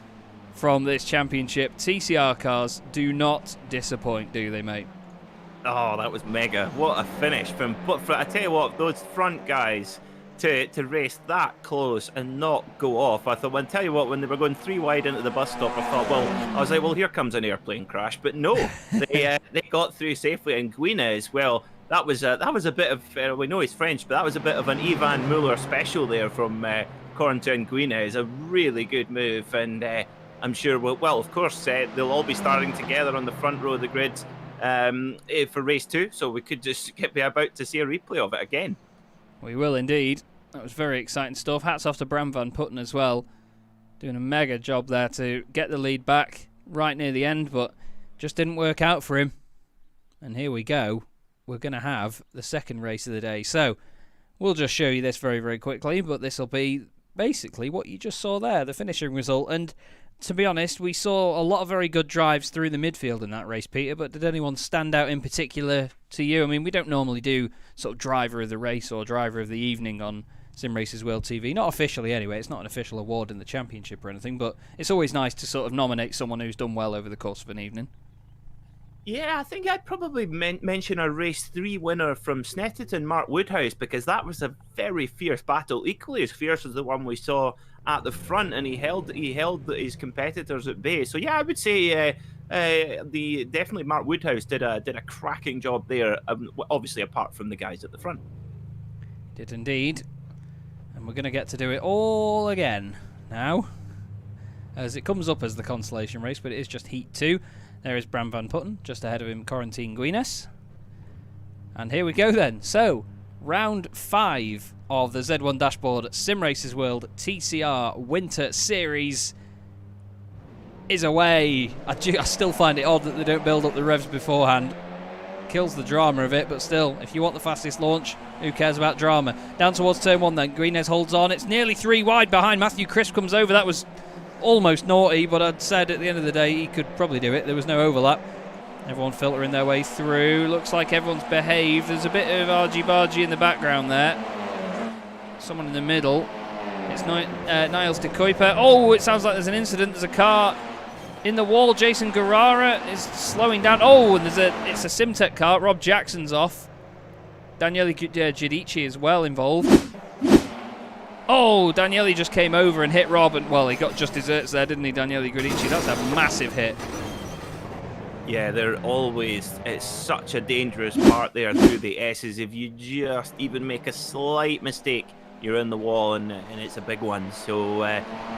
B: from this championship. TCR cars do not disappoint, do they, mate?
C: Oh, that was mega. What a finish. I tell you what, those front guys to race that close and not go off. I thought, well, tell you what, when they were going 3 wide into the bus stop, I was like, well, here comes an airplane crash. But no, they got through safely. And Guinness, well, that was a bit of, we know he's French, but that was a bit of an Ivan Muller special there from Corentin Guinness. A really good move, and I'm sure well, of course, they'll all be starting together on the front row of the grid for race 2, so we could just be about to see a replay of it again.
B: We will indeed. That was very exciting stuff. Hats off to Bram Van Putten as well, doing a mega job there to get the lead back right near the end, but just didn't work out for him. And here we go. We're going to have the second race of the day. So we'll just show you this very, very quickly, but this will be basically what you just saw there, the finishing result. And to be honest, we saw a lot of very good drives through the midfield in that race, Peter, but did anyone stand out in particular to you? I mean, we don't normally do sort of driver of the race or driver of the evening on Simracersworld TV. Not officially anyway, it's not an official award in the championship or anything, but it's always nice to sort of nominate someone who's done well over the course of an evening.
C: Yeah, I think I'd probably mention a race 3 winner from Snetterton, Mark Woodhouse, because that was a very fierce battle, equally as fierce as the one we saw at the front, and he held his competitors at bay. So yeah, I would say definitely Mark Woodhouse did a cracking job there. Obviously, apart from the guys at the front.
B: Did indeed, and we're going to get to do it all again now, as it comes up as the consolation race, but it is just Heat 2. There is Bram Van Putten, just ahead of him, Corentin Guinness. And here we go then. So, round 5 of the Z1 Dashboard Simracersworld TCR Winter Series is away. I still find it odd that they don't build up the revs beforehand. Kills the drama of it, but still, if you want the fastest launch, who cares about drama? Down towards turn 1 then. Guinness holds on. It's nearly 3 wide behind. Matthew Crisp comes over. That was almost naughty, but I'd said at the end of the day he could probably do it. There was no overlap. Everyone filtering their way through. Looks like everyone's behaved. There's a bit of argy-bargy in the background there. Someone in the middle. It's Niles de Kuiper. Oh, it sounds like there's an incident. There's a car in the wall. Jason Guerrara is slowing down. Oh, and it's a Simtech car. Rob Jackson's off. Daniele Giudici as well involved. Oh, Daniele just came over and hit Rob, and well, he got just desserts there, didn't he, Daniele Giudici? That's a massive hit.
C: Yeah, it's such a dangerous part there through the S's. If you just even make a slight mistake, you're in the wall, and it's a big one. So,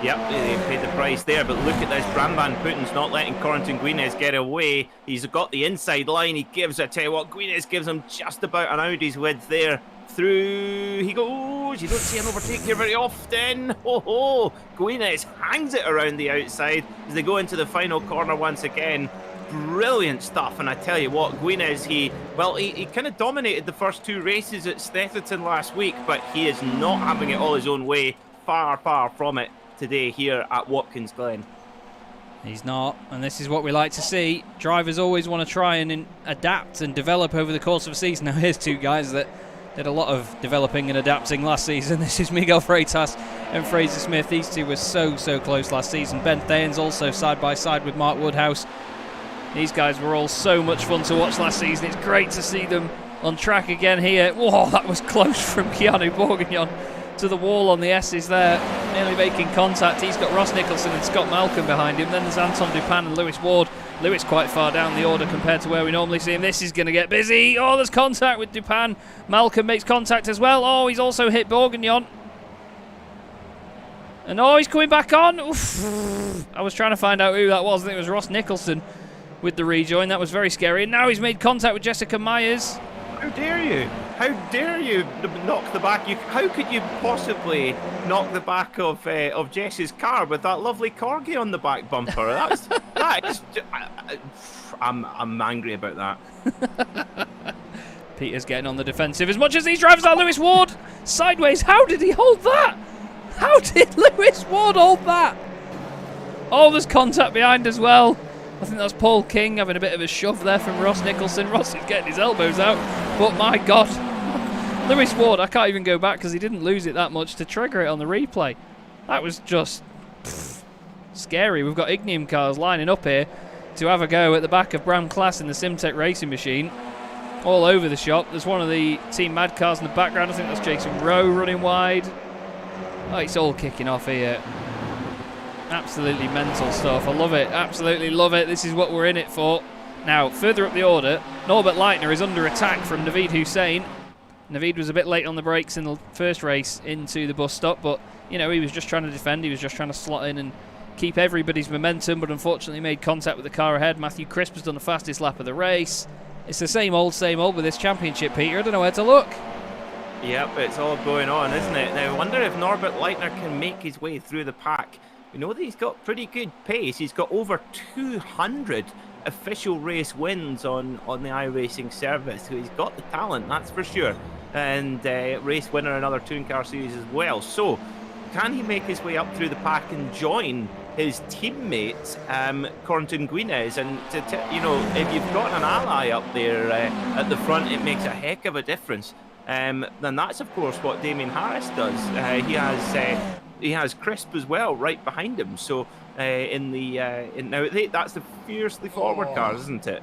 C: yep, they paid the price there. But look at this, Bram Van Putten's not letting Corentin Guinness get away. He's got the inside line. I tell you what, Guinness gives him just about an Audi's width there. Through he goes. You don't see an overtake here very often. Guinness hangs it around the outside as they go into the final corner once again. Brilliant stuff, and I tell you what, Guinness, he kind of dominated the first 2 races at Snetterton last week, but he is not having it all his own way. Far from it today here at Watkins Glen.
B: He's not, and this is what we like to see. Drivers always want to try and adapt and develop over the course of a season. Now here's 2 guys that did a lot of developing and adapting last season. This is Miguel Freitas and Fraser Smith. These 2 were so close last season. Ben Thayen's also side by side with Mark Woodhouse. These guys were all so much fun to watch last season. It's great to see them on track again here. Whoa, that was close from Keanu Bourguignon to the wall on the S's there, nearly making contact. He's got Ross Nicholson and Scott Malcolm behind him. Then there's Anton Dupin and Lewis Ward. Lewis quite far down the order compared to where we normally see him. This is going to get busy. Oh, there's contact with Dupin. Malcolm makes contact as well. Oh, he's also hit Bourguignon. And oh, he's coming back on. Oof. I was trying to find out who that was. I think it was Ross Nicholson with the rejoin. That was very scary. And now he's made contact with Jessica Myers.
C: How dare you? How dare you knock the back? How could you possibly knock the back of Jess's car with that lovely corgi on the back bumper? I'm angry about that.
B: Peter's getting on the defensive as much as these drivers are. Lewis Ward sideways. How did he hold that? How did Lewis Ward hold that? Oh, there's contact behind as well. I think that's Paul King having a bit of a shove there from Ross Nicholson. Ross is getting his elbows out, but my God. Lewis Ward, I can't even go back because he didn't lose it that much to trigger it on the replay. That was just scary. We've got Ignium cars lining up here to have a go at the back of Bram Class in the Simtech racing machine. All over the shop. There's one of the Team Mad cars in the background. I think that's Jason Rowe running wide. Oh, it's all kicking off here. Absolutely mental stuff. I love it. Absolutely love it. This is what we're in it for. Now, further up the order, Norbert Leitner is under attack from Naveed Hussain. Naveed was a bit late on the brakes in the first race into the bus stop, but, you know, he was just trying to defend. He was just trying to slot in and keep everybody's momentum, but unfortunately made contact with the car ahead. Matthew Crisp has done the fastest lap of the race. It's the same old with this championship, Peter. I don't know where to look.
C: Yep, it's all going on, isn't it? Now, I wonder if Norbert Leitner can make his way through the pack. We know that he's got pretty good pace. He's got over 200 official race wins on the iRacing service. So he's got the talent, that's for sure. And race winner in other touring car series as well. So can he make his way up through the pack and join his teammate Corentin Guinness? And you know, if you've got an ally up there at the front, it makes a heck of a difference. then that's of course what Damien Harris does. He has Crisp as well right behind him. So that's the fiercely forward cars, isn't it?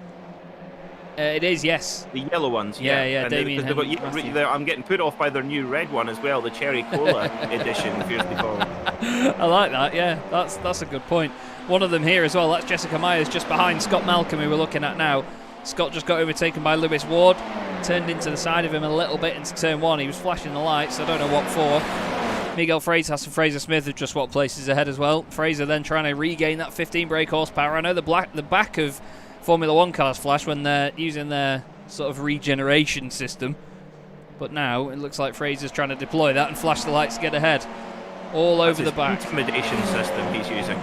B: It is, yes.
C: The yellow ones,
B: yeah.
C: And
B: Damien
C: I'm getting put off by their new red one as well, the Cherry Cola edition, fiercely forward.
B: I like that, yeah. That's a good point. One of them here as well, that's Jessica Myers just behind Scott Malcolm, who we're looking at now. Scott just got overtaken by Lewis Ward, turned into the side of him a little bit into turn 1. He was flashing the lights, I don't know what for. Miguel Freitas and Fraser Smith have just swapped places ahead as well. Fraser then trying to regain that 15 brake horsepower. I know the back of Formula 1 cars flash when they're using their sort of regeneration system. But now it looks like Fraser's trying to deploy that and flash the lights to get ahead. All over the back.
C: Intimidation system he's using.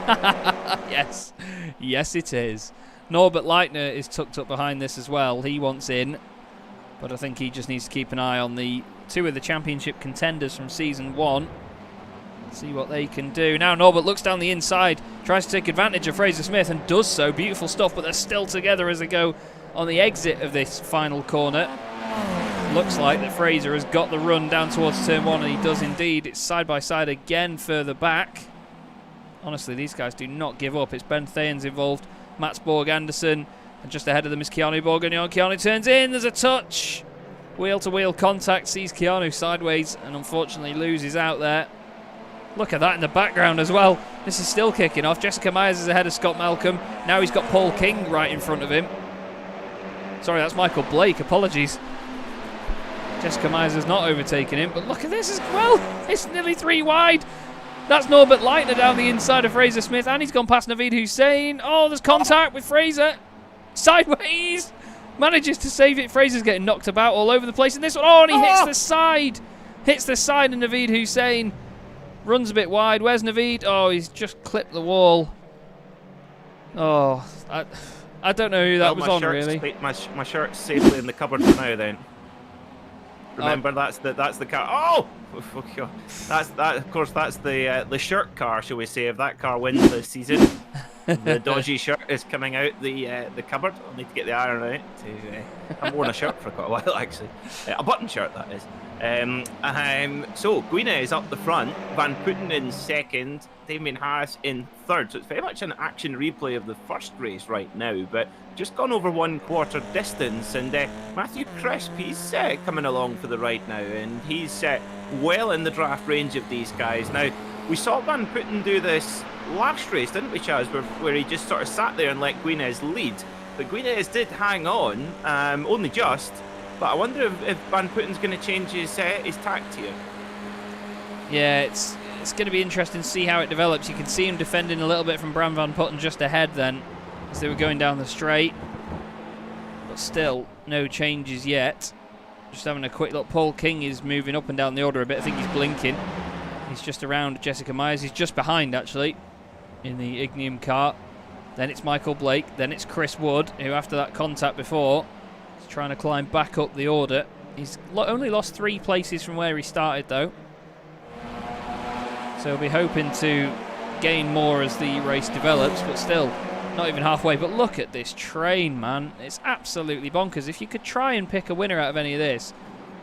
B: Yes. Yes, it is. Norbert Leitner is tucked up behind this as well. He wants in. But I think he just needs to keep an eye on the two of the championship contenders from season 1. See what they can do. Now Norbert looks down the inside, tries to take advantage of Fraser Smith and does so. Beautiful stuff, but they're still together as they go on the exit of this final corner. Looks like that Fraser has got the run down towards turn 1, and he does indeed. It's side by side again further back. Honestly, these guys do not give up. It's Ben Thayens involved, Mats Borg Anderson, and just ahead of them is Keanu Bourguignon. Keanu turns in, there's a touch. Wheel-to-wheel contact, sees Keanu sideways and unfortunately loses out there. Look at that in the background as well. This is still kicking off. Jessica Myers is ahead of Scott Malcolm. Now he's got Paul King right in front of him. Sorry, that's Michael Blake. Apologies. Jessica Myers has not overtaken him. But look at this as well. It's nearly 3 wide. That's Norbert Leitner down the inside of Fraser Smith. And he's gone past Naveed Hussain. Oh, there's contact with Fraser. Sideways. Manages to save it. Fraser's getting knocked about all over the place in this one. Oh, and he hits the side. Hits the side of Naveed Hussain. Runs a bit wide. Where's Naveed? Oh, he's just clipped the wall. Oh, I don't know who that was on, really.
C: My shirt's safely in the cupboard for now, then. Remember, that's the car. Oh! Of course, that's the shirt car, shall we say, if that car wins this season. The dodgy shirt is coming out the cupboard. I'll need to get the iron out. I've worn a shirt for quite a while, actually. A button shirt, that is. So Guina is up the front, Van Putten in second, Damien Harris in third. So it's very much an action replay of the first race right now, but just gone over 1/4 distance. And Matthew Crisp, he's coming along for the ride now, and he's well in the draft range of these guys. Now, we saw Van Putten do this last race, didn't we, Chaz, where he just sort of sat there and let Guinness lead. But Guinness did hang on, only just. But I wonder if Van Putten's going to change his tact here.
B: Yeah, it's going to be interesting to see how it develops. You can see him defending a little bit from Bram Van Putten just ahead then, as they were going down the straight. But still, no changes yet. Just having a quick look. Paul King is moving up and down the order a bit. I think he's blinking. He's just around Jessica Myers. He's just behind, actually, in the Ignium car. Then it's Michael Blake. Then it's Chris Wood, who after that contact before is trying to climb back up the order. He's only lost 3 places from where he started, though. So he'll be hoping to gain more as the race develops, but still not even halfway. But look at this train, man. It's absolutely bonkers. If you could try and pick a winner out of any of this,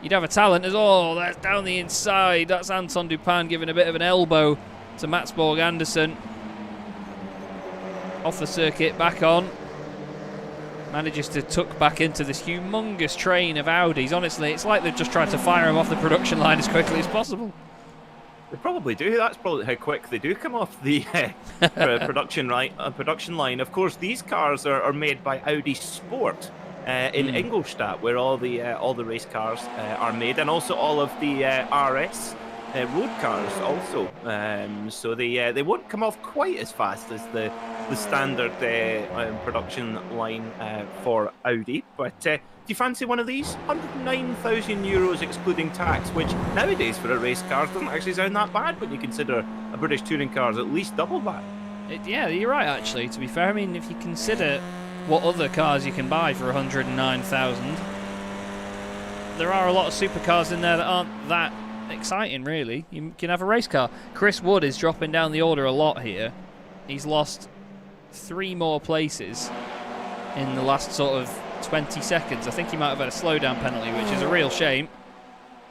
B: you'd have a talent as oh, that's down the inside. That's Anton Dupin giving a bit of an elbow to Mats Borg Anderson. Off the circuit, back on. Manages to tuck back into this humongous train of Audis. Honestly, it's like they've just tried to fire him off the production line as quickly as possible.
C: They probably do. That's probably how quick they do come off the production line. Of course, these cars are made by Audi Sport in Ingolstadt, where all the race cars are made, and also all of the RS road cars also. So they won't come off quite as fast as the standard production line for Audi. But do you fancy one of these? 109,000 euros excluding tax, which nowadays for a race car doesn't actually sound that bad when you consider a British touring car is at least double that.
B: Yeah, you're right, actually, to be fair. I mean, if you consider what other cars you can buy for 109,000, there are a lot of supercars in there that aren't that exciting, really. You can have a race car. Chris Wood is dropping down the order a lot here. He's lost 3 more places in the last sort of 20 seconds. I think he might have had a slowdown penalty, which is a real shame.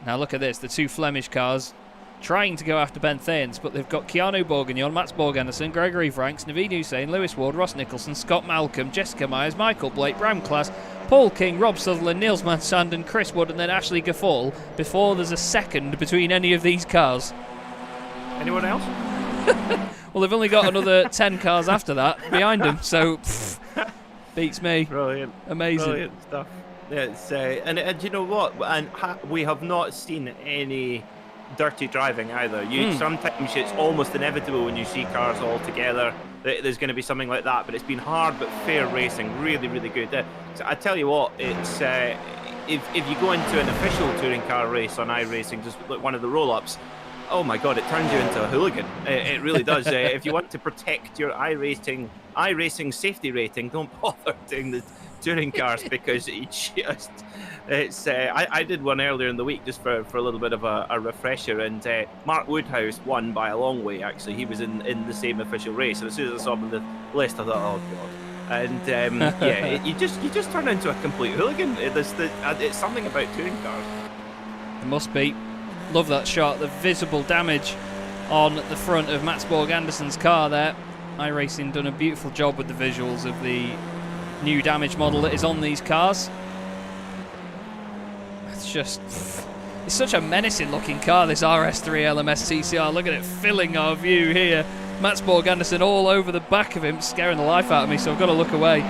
B: Now look at this, the two Flemish cars trying to go after Ben Thanes, but they've got Keanu Bourguignon, Mats Borg-Anderson, Gregory Franks, Naveed Hussain, Lewis Ward, Ross Nicholson, Scott Malcolm, Jessica Myers, Michael Blake, Bram Class, Paul King, Rob Sutherland, Niels Mansand, Chris Wood, and then Ashley Gaffall before there's a second between any of these cars.
C: Anyone else?
B: Well, they've only got another 10 cars after that behind them, so beats me.
C: Brilliant.
B: Amazing.
C: Brilliant stuff. Yeah, it's, and you know what? And we have not seen any dirty driving either. Sometimes it's almost inevitable when you see cars all together that there's going to be something like that, but it's been hard but fair racing, really, really good. So I tell you what, it's if you go into an official touring car race on iRacing, just like one of the roll-ups, oh my God, it turns you into a hooligan. It really does. If you want to protect your iRacing safety rating, don't bother doing the touring cars because I did one earlier in the week just for a little bit of a refresher, and Mark Woodhouse won by a long way. Actually, he was in the same official race, and as soon as I saw him on the list, I thought, oh God. And yeah, you just turn into a complete hooligan. It's something about touring cars.
B: It must be. Love that shot. The visible damage on the front of Mats Borg-Anderson's car there. iRacing done a beautiful job with the visuals of the new damage model that is on these cars. It's such a menacing looking car, this RS3 LMS TCR. Look at it filling our view here. Mats Borg-Anderson all over the back of him, scaring the life out of me, so I've got to look away.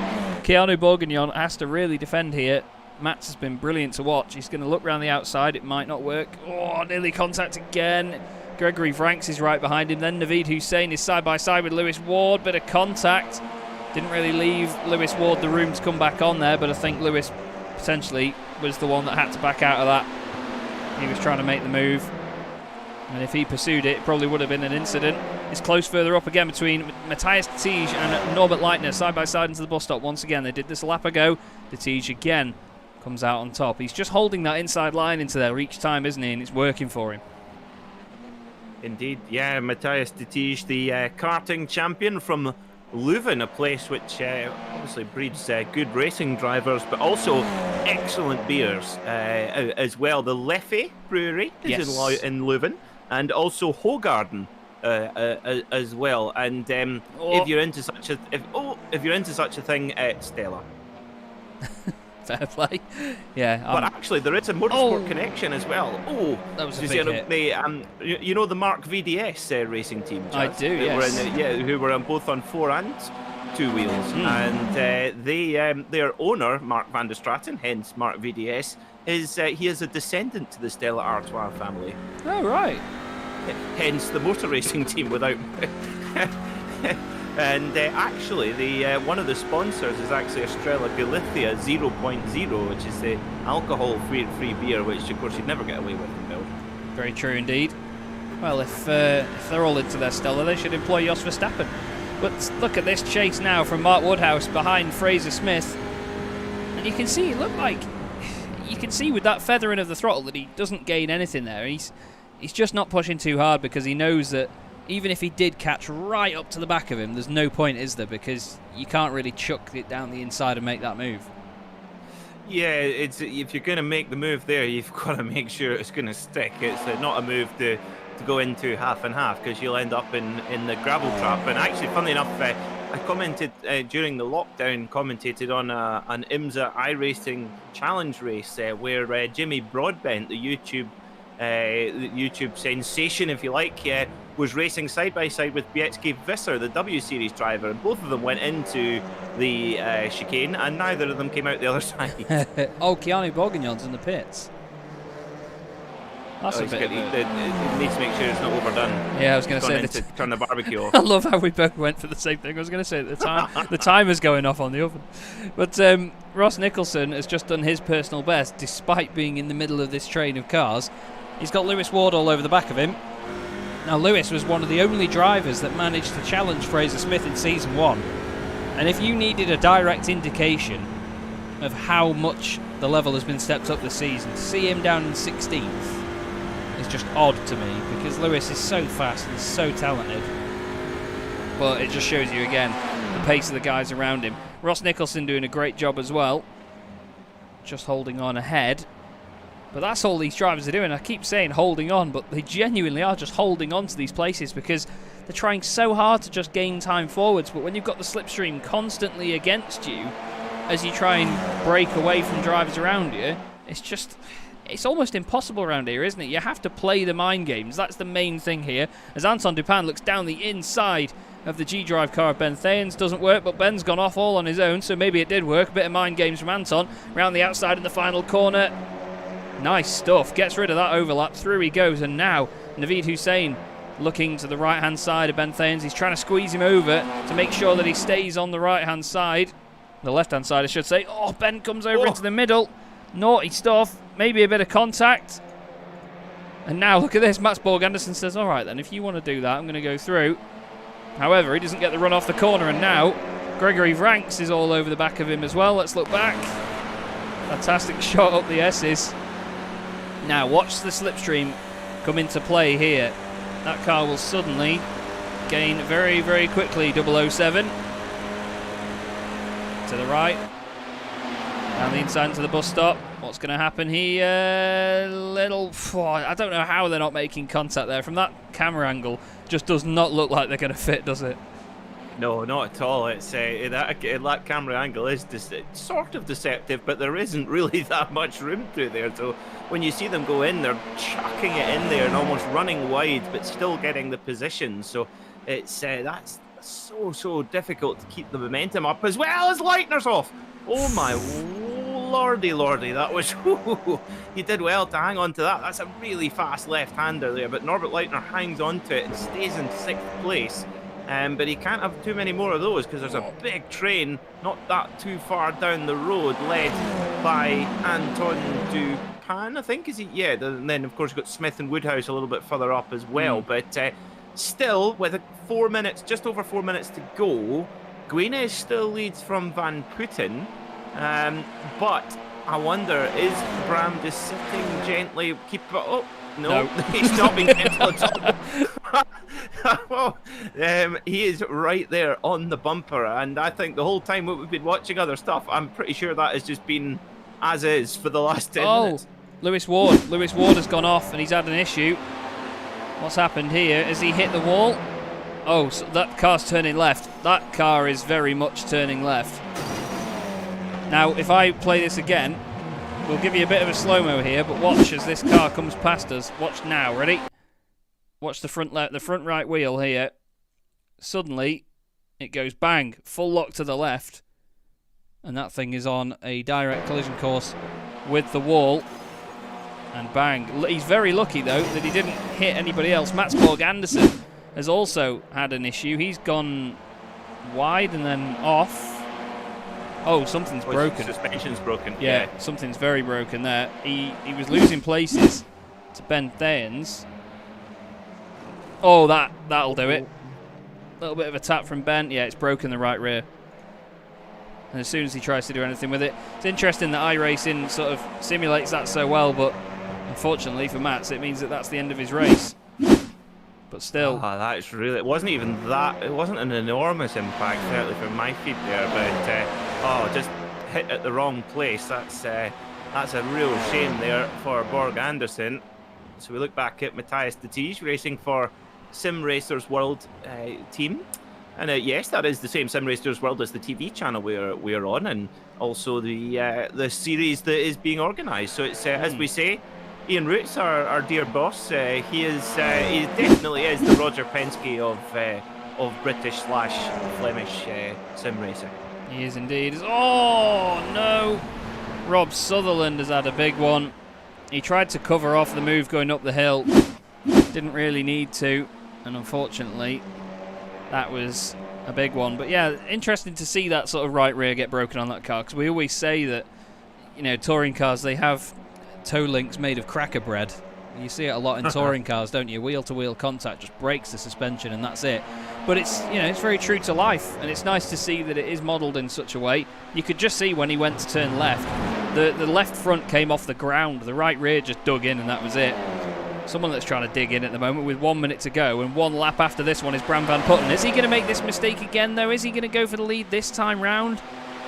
B: Keanu Bourguignon has to really defend here. Mats has been brilliant to watch. He's going to look around the outside. It might not work. Oh, nearly contact again. Gregory Franks is right behind him. Then Naveed Hussain is side by side with Lewis Ward. Bit of contact. Didn't really leave Lewis Ward the room to come back on there, but I think Lewis potentially was the one that had to back out of that. He was trying to make the move, and if he pursued it, it probably would have been an incident. It's close further up again between Matthias Tige and Norbert Leitner, side by side into the bus stop once again. They did this a lap ago. The Tige again comes out on top. He's just holding that inside line into there each time, isn't he? And it's working for him.
C: Indeed, yeah. Matthias Tige, the karting champion from Leuven, a place which obviously breeds good racing drivers, but also excellent beers as well. The Leffe Brewery is in Leuven, and also Hogarden as well. And if you're into such a thing, Stella.
B: Fair play. Yeah.
C: But actually, there is a motorsport connection as well. Oh,
B: that was a big hit.
C: You know the Mark VDS racing team, Chaz?
B: I do, yes.
C: Who were both on 4 and 2 wheels. And their owner, Mark van der Straten, hence Mark VDS, he is a descendant to the Stella Artois family.
B: Oh, right.
C: Hence the motor racing team without... And actually, one of the sponsors is actually Estrella Galicia 0.0, which is the alcohol-free beer, which, of course, you'd never get away with in Belgium.
B: Very true indeed. Well, if they're all into their Stella, they should employ Jos Verstappen. But look at this chase now from Mark Woodhouse behind Fraser Smith. And you can see, you can see with that feathering of the throttle that he doesn't gain anything there. He's just not pushing too hard because he knows that even if he did catch right up to the back of him, there's no point, is there? Because you can't really chuck it down the inside and make that move.
C: Yeah, if you're going to make the move there, you've got to make sure it's going to stick. It's not a move to go into half and half, because you'll end up in the gravel trap. And actually, funnily enough, I commented during the lockdown, commentated on an IMSA iRacing challenge race where Jimmy Broadbent, the YouTube sensation, if you like, was racing side by side with Biecki Visser, the W Series driver, and both of them went into the chicane, and neither of them came out the other side.
B: Keanu Bourguignon's in the pits. That's a bit.
C: It needs to make sure it's not overdone.
B: Yeah, I was going to say
C: turn the barbecue off.
B: I love how we both went for the same thing. I was going to say at the time the timer's going off on the oven. But Ross Nicholson has just done his personal best, despite being in the middle of this train of cars. He's got Lewis Ward all over the back of him. Now, Lewis was one of the only drivers that managed to challenge Fraser Smith in Season 1. And if you needed a direct indication of how much the level has been stepped up this season, to see him down in 16th is just odd to me, because Lewis is so fast and so talented. But it just shows you again the pace of the guys around him. Ross Nicholson doing a great job as well, just holding on ahead. But that's all these drivers are doing. I keep saying holding on, but they genuinely are just holding on to these places because they're trying so hard to just gain time forwards. But when you've got the slipstream constantly against you as you try and break away from drivers around you, it's almost impossible around here, isn't it? You have to play the mind games. That's the main thing here. As Anton Dupin looks down the inside of the G-Drive car of Ben Thayens. Doesn't work, but Ben's gone off all on his own, so maybe it did work. A bit of mind games from Anton. Round the outside in the final corner. Nice stuff. Gets rid of that overlap. Through he goes, and now Naveed Hussain looking to the right-hand side of Ben Thayens. He's trying to squeeze him over to make sure that he stays on the right-hand side. The left-hand side, I should say. Oh, Ben comes over into the middle. Naughty stuff. Maybe a bit of contact. And now look at this. Mats Borg Anderson says, all right then, if you want to do that, I'm going to go through. However, he doesn't get the run off the corner, and now Gregory Vranks is all over the back of him as well. Let's look back. Fantastic shot up the S's. Now watch the slipstream come into play here. That car will suddenly gain very, very quickly. 007 to the right. Down the inside into the bus stop. What's going to happen here? I don't know how they're not making contact there. From that camera angle, just does not look like they're going to fit, does it?
C: No, not at all. It's that camera angle is sort of deceptive, but there isn't really that much room through there. So when you see them go in, they're chucking it in there and almost running wide, but still getting the position. So it's that's so difficult to keep the momentum up, as well as Leitner's off. Oh my lordy, that was... He did well to hang on to that. That's a really fast left-hander there, but Norbert Leitner hangs on to it and stays in 6th place. But he can't have too many more of those because there's a big train not that too far down the road, led by Anton Dupin, I think, is he? Yeah, and then of course you've got Smith and Woodhouse a little bit further up as well. But still, with 4 minutes, just over 4 minutes to go, Guinness still leads from Van Putten. But I wonder, is Bram just sitting gently? Oh, no. He's not being gentle at all. Well, he is right there on the bumper, and I think the whole time we've been watching other stuff, I'm pretty sure that has just been as is for the last 10 minutes. Lewis Ward has gone off, and he's had an issue. What's happened here? Has he hit the wall? Oh, so that car's turning left. That car is very much turning left. Now, if I play this again, we'll give you a bit of a slow-mo here, but watch as this car comes past us. Watch now, ready? Watch the front right wheel here. Suddenly, it goes bang, full lock to the left, and that thing is on a direct collision course with the wall. And bang. He's very lucky, though, that he didn't hit anybody else. Mats Borg Anderson has also had an issue. He's gone wide and then off. Oh, something's broken. Suspension's broken.
B: Yeah, something's very broken there. He was losing places to Ben Thayens. Oh, that'll do it. A little bit of a tap from Ben. Yeah, it's broken the right rear. And as soon as he tries to do anything with it, it's interesting that iRacing sort of simulates that so well, but unfortunately for Mats, it means that that's the end of his race. But still,
C: that's really. It wasn't even that. It wasn't an enormous impact, certainly from my feet there, but just hit at the wrong place. That's a real shame there for Borg Anderson. So we look back at Matthias de Tige racing for Simracersworld team, and yes, that is the same Simracersworld as the TV channel we're on, and also the series that is being organised. So it's as we say. Ian Roots, our dear boss, he definitely is the Roger Penske of British/Flemish sim racing.
B: He is indeed. Oh no! Rob Sutherland has had a big one. He tried to cover off the move going up the hill. Didn't really need to, and unfortunately, that was a big one. But yeah, interesting to see that sort of right rear get broken on that car, because we always say that, you know, touring cars, they have toe links made of cracker bread. You see it a lot in touring cars, don't you? Wheel-to-wheel contact just breaks the suspension and that's it. But it's, you know, it's very true to life, and it's nice to see that it is modelled in such a way. You could just see when he went to turn left, the left front came off the ground, the right rear just dug in, and that was it. Someone that's trying to dig in at the moment with 1 minute to go, and one lap after this one is Bram Van Putten. Is he going to make this mistake again, though? Is he going to go for the lead this time round?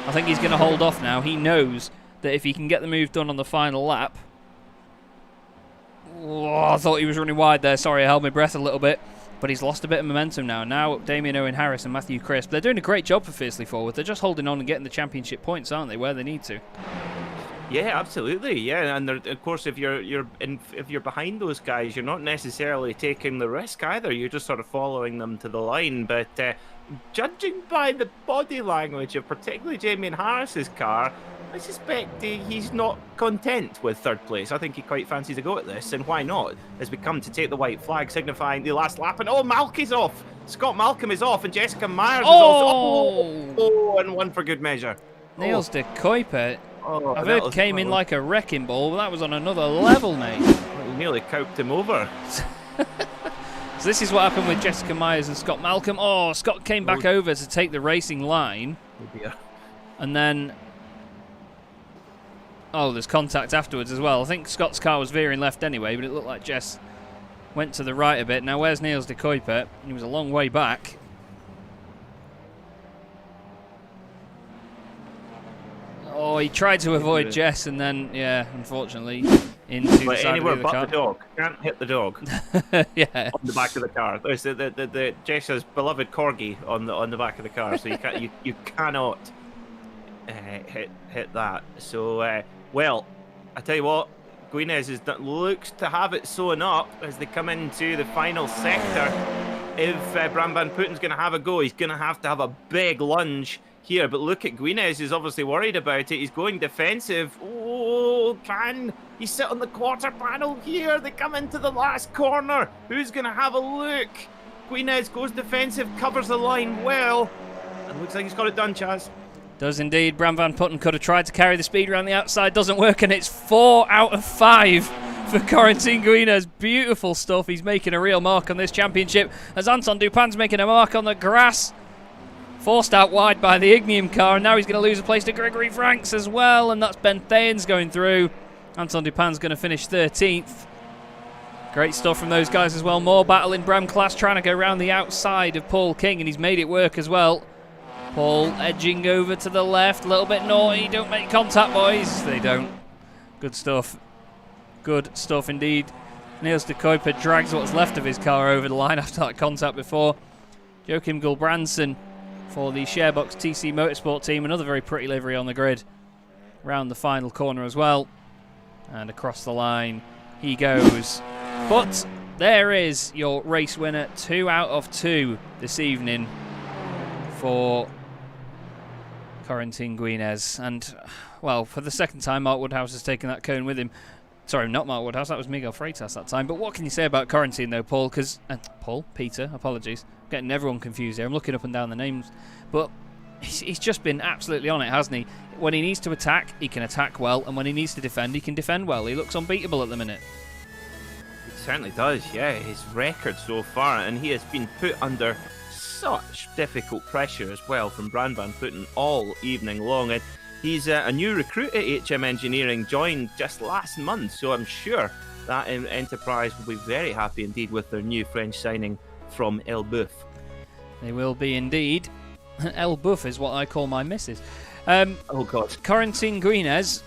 B: I think he's going to hold off now. He knows that if he can get the move done on the final lap, Oh, I thought he was running wide there. Sorry, I held my breath a little bit. But he's lost a bit of momentum now. Now, Damien Owen-Harris and Matthew Crisp, they're doing a great job for Fiercely Forward. They're just holding on and getting the championship points, aren't they, where they need to?
C: Yeah, absolutely. Yeah, and of course, if you're behind those guys, you're not necessarily taking the risk either. You're just sort of following them to the line. But judging by the body language of particularly Damien Harris's car, I suspect he's not content with third place. I think he quite fancies a go at this, and why not? As we come to take the white flag, signifying the last lap, and Malky's off. Scott Malcolm is off, and Jessica Myers is also. Oh, and one for good measure.
B: Niels de Kuiper.
C: Oh,
B: I've heard came in like a wrecking ball, but that was on another level, mate.
C: He nearly coped him over.
B: So this is what happened with Jessica Myers and Scott Malcolm. Oh, Scott came back over to take the racing line.
C: Oh dear.
B: And then... Oh, there's contact afterwards as well. I think Scott's car was veering left anyway, but it looked like Jess went to the right a bit. Now, where's Niels de Kuiper? He was a long way back. Oh, he tried to avoid Jess, and then, yeah, unfortunately, into the side
C: anywhere
B: of the
C: but
B: car.
C: the dog. Can't hit the dog.
B: Yeah.
C: On the back of the car. There's the Jess's beloved corgi on the back of the car, so you cannot hit that. So well, I tell you what, Guinness looks to have it sewn up as they come into the final sector. If Bram Van Putten's going to have a go, he's going to have a big lunge here. But look at Guinness, who's obviously worried about it. He's going defensive. Oh, can he sit on the quarter panel here? They come into the last corner. Who's going to have a look? Guinness goes defensive, covers the line well, and looks like he's got it done, Chaz.
B: Does indeed. Bram Van Putten could have tried to carry the speed around the outside. Doesn't work, and it's 4 out of 5 for Corentin Guinness. Beautiful stuff. He's making a real mark on this championship as Anton Dupin's making a mark on the grass. Forced out wide by the Ignium car, and now he's going to lose a place to Gregory Franks as well, and that's Ben Thayen's going through. Anton Dupin's going to finish 13th. Great stuff from those guys as well. More battle in Bram class, trying to go around the outside of Paul King, and he's made it work as well. Paul edging over to the left, a little bit naughty. Don't make contact, boys. They don't. Good stuff. Good stuff indeed. Niels de Kuiper drags what's left of his car over the line after that contact before. Joachim Gulbrandsen for the Sharebox TC Motorsport team. Another very pretty livery on the grid. Round the final corner as well. And across the line he goes. But there is your race winner. 2 out of 2 this evening for Corentin Guinness. And, well, for the second time, Mark Woodhouse has taken that cone with him. Sorry, not Mark Woodhouse, that was Miguel Freitas that time. But what can you say about Corentin, though, Paul? Because, Peter, apologies. I'm getting everyone confused here. I'm looking up and down the names. But he's just been absolutely on it, hasn't he? When he needs to attack, he can attack well. And when he needs to defend, he can defend well. He looks unbeatable at the minute.
C: He certainly does, yeah. His record so far, and he has been put under such difficult pressure as well from Bram Van Putten all evening long. And he's a new recruit at HM Engineering, joined just last month, so I'm sure that enterprise will be very happy indeed with their new French signing from Elbeuf.
B: They will be indeed. Elbeuf is what I call my missus.
C: Oh God.
B: Corentin Guinness.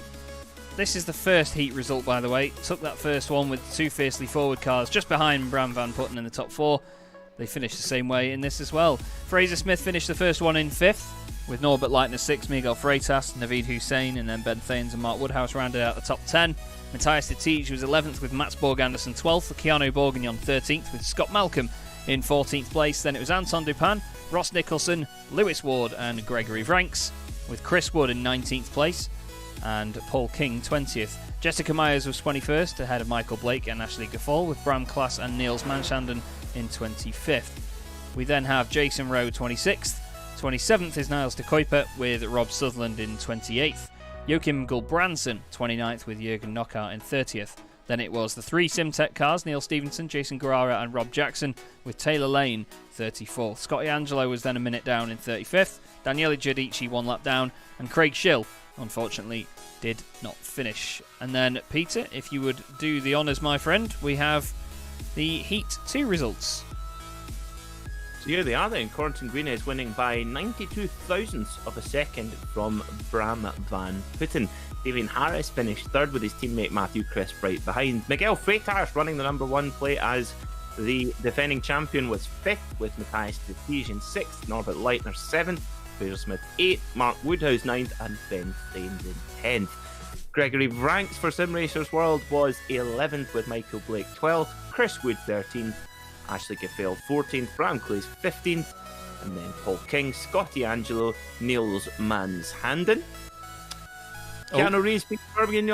B: This is the first heat result, by the way. Took that first one with 2 fiercely forward cars just behind Bram Van Putten in the top 4. They finished the same way in this as well. Fraser Smith finished the first one in 5th, with Norbert Leitner 6th, Miguel Freitas, Naveed Hussein, and then Ben Thanes and Mark Woodhouse rounded out the top 10. Matthias de Tiege was 11th with Mats Borg Anderson 12th, Keanu Bourguignon 13th with Scott Malcolm in 14th place. Then it was Anton Dupin, Ross Nicholson, Lewis Ward and Gregory Franks, with Chris Wood in 19th place and Paul King 20th. Jessica Myers was 21st ahead of Michael Blake and Ashley Gaffal, with Bram Klass and Niels Manshanden in 25th. We then have Jason Rowe 26th. 27th is Niels de Kuiper with Rob Sutherland in 28th. Joachim Gulbrandsen 29th with Jürgen Knockout in 30th. Then it was the 3 Simtech cars, Neil Stevenson, Jason Guerrara and Rob Jackson, with Taylor Lane 34th. Scotty Angelo was then a minute down in 35th. Daniele Giudici 1 lap down, and Craig Schill, unfortunately, did not finish. And then, Peter, if you would do the honours, my friend, we have the Heat 2 results.
C: So here they are then. Cornton Green is winning by 92 thousandths of a second from Bram van Putten. Davian Harris finished third with his teammate Matthew Crisp right behind. Miguel Freitas running the number 1 plate as the defending champion was 5th, with Matthias Strategian 6th, Norbert Leitner 7th, Fraser Smith 8th, Mark Woodhouse 9th, and Ben Staines in 10th. Gregory Vranks for Simracers World was 11th, with Michael Blake 12th, Chris Wood 13th, Ashley Gaffel 14th, Bram Clays 15th, and then Paul King, Scotty Angelo, Niels Manshanden. Keanu Reeves, Peter Bergen,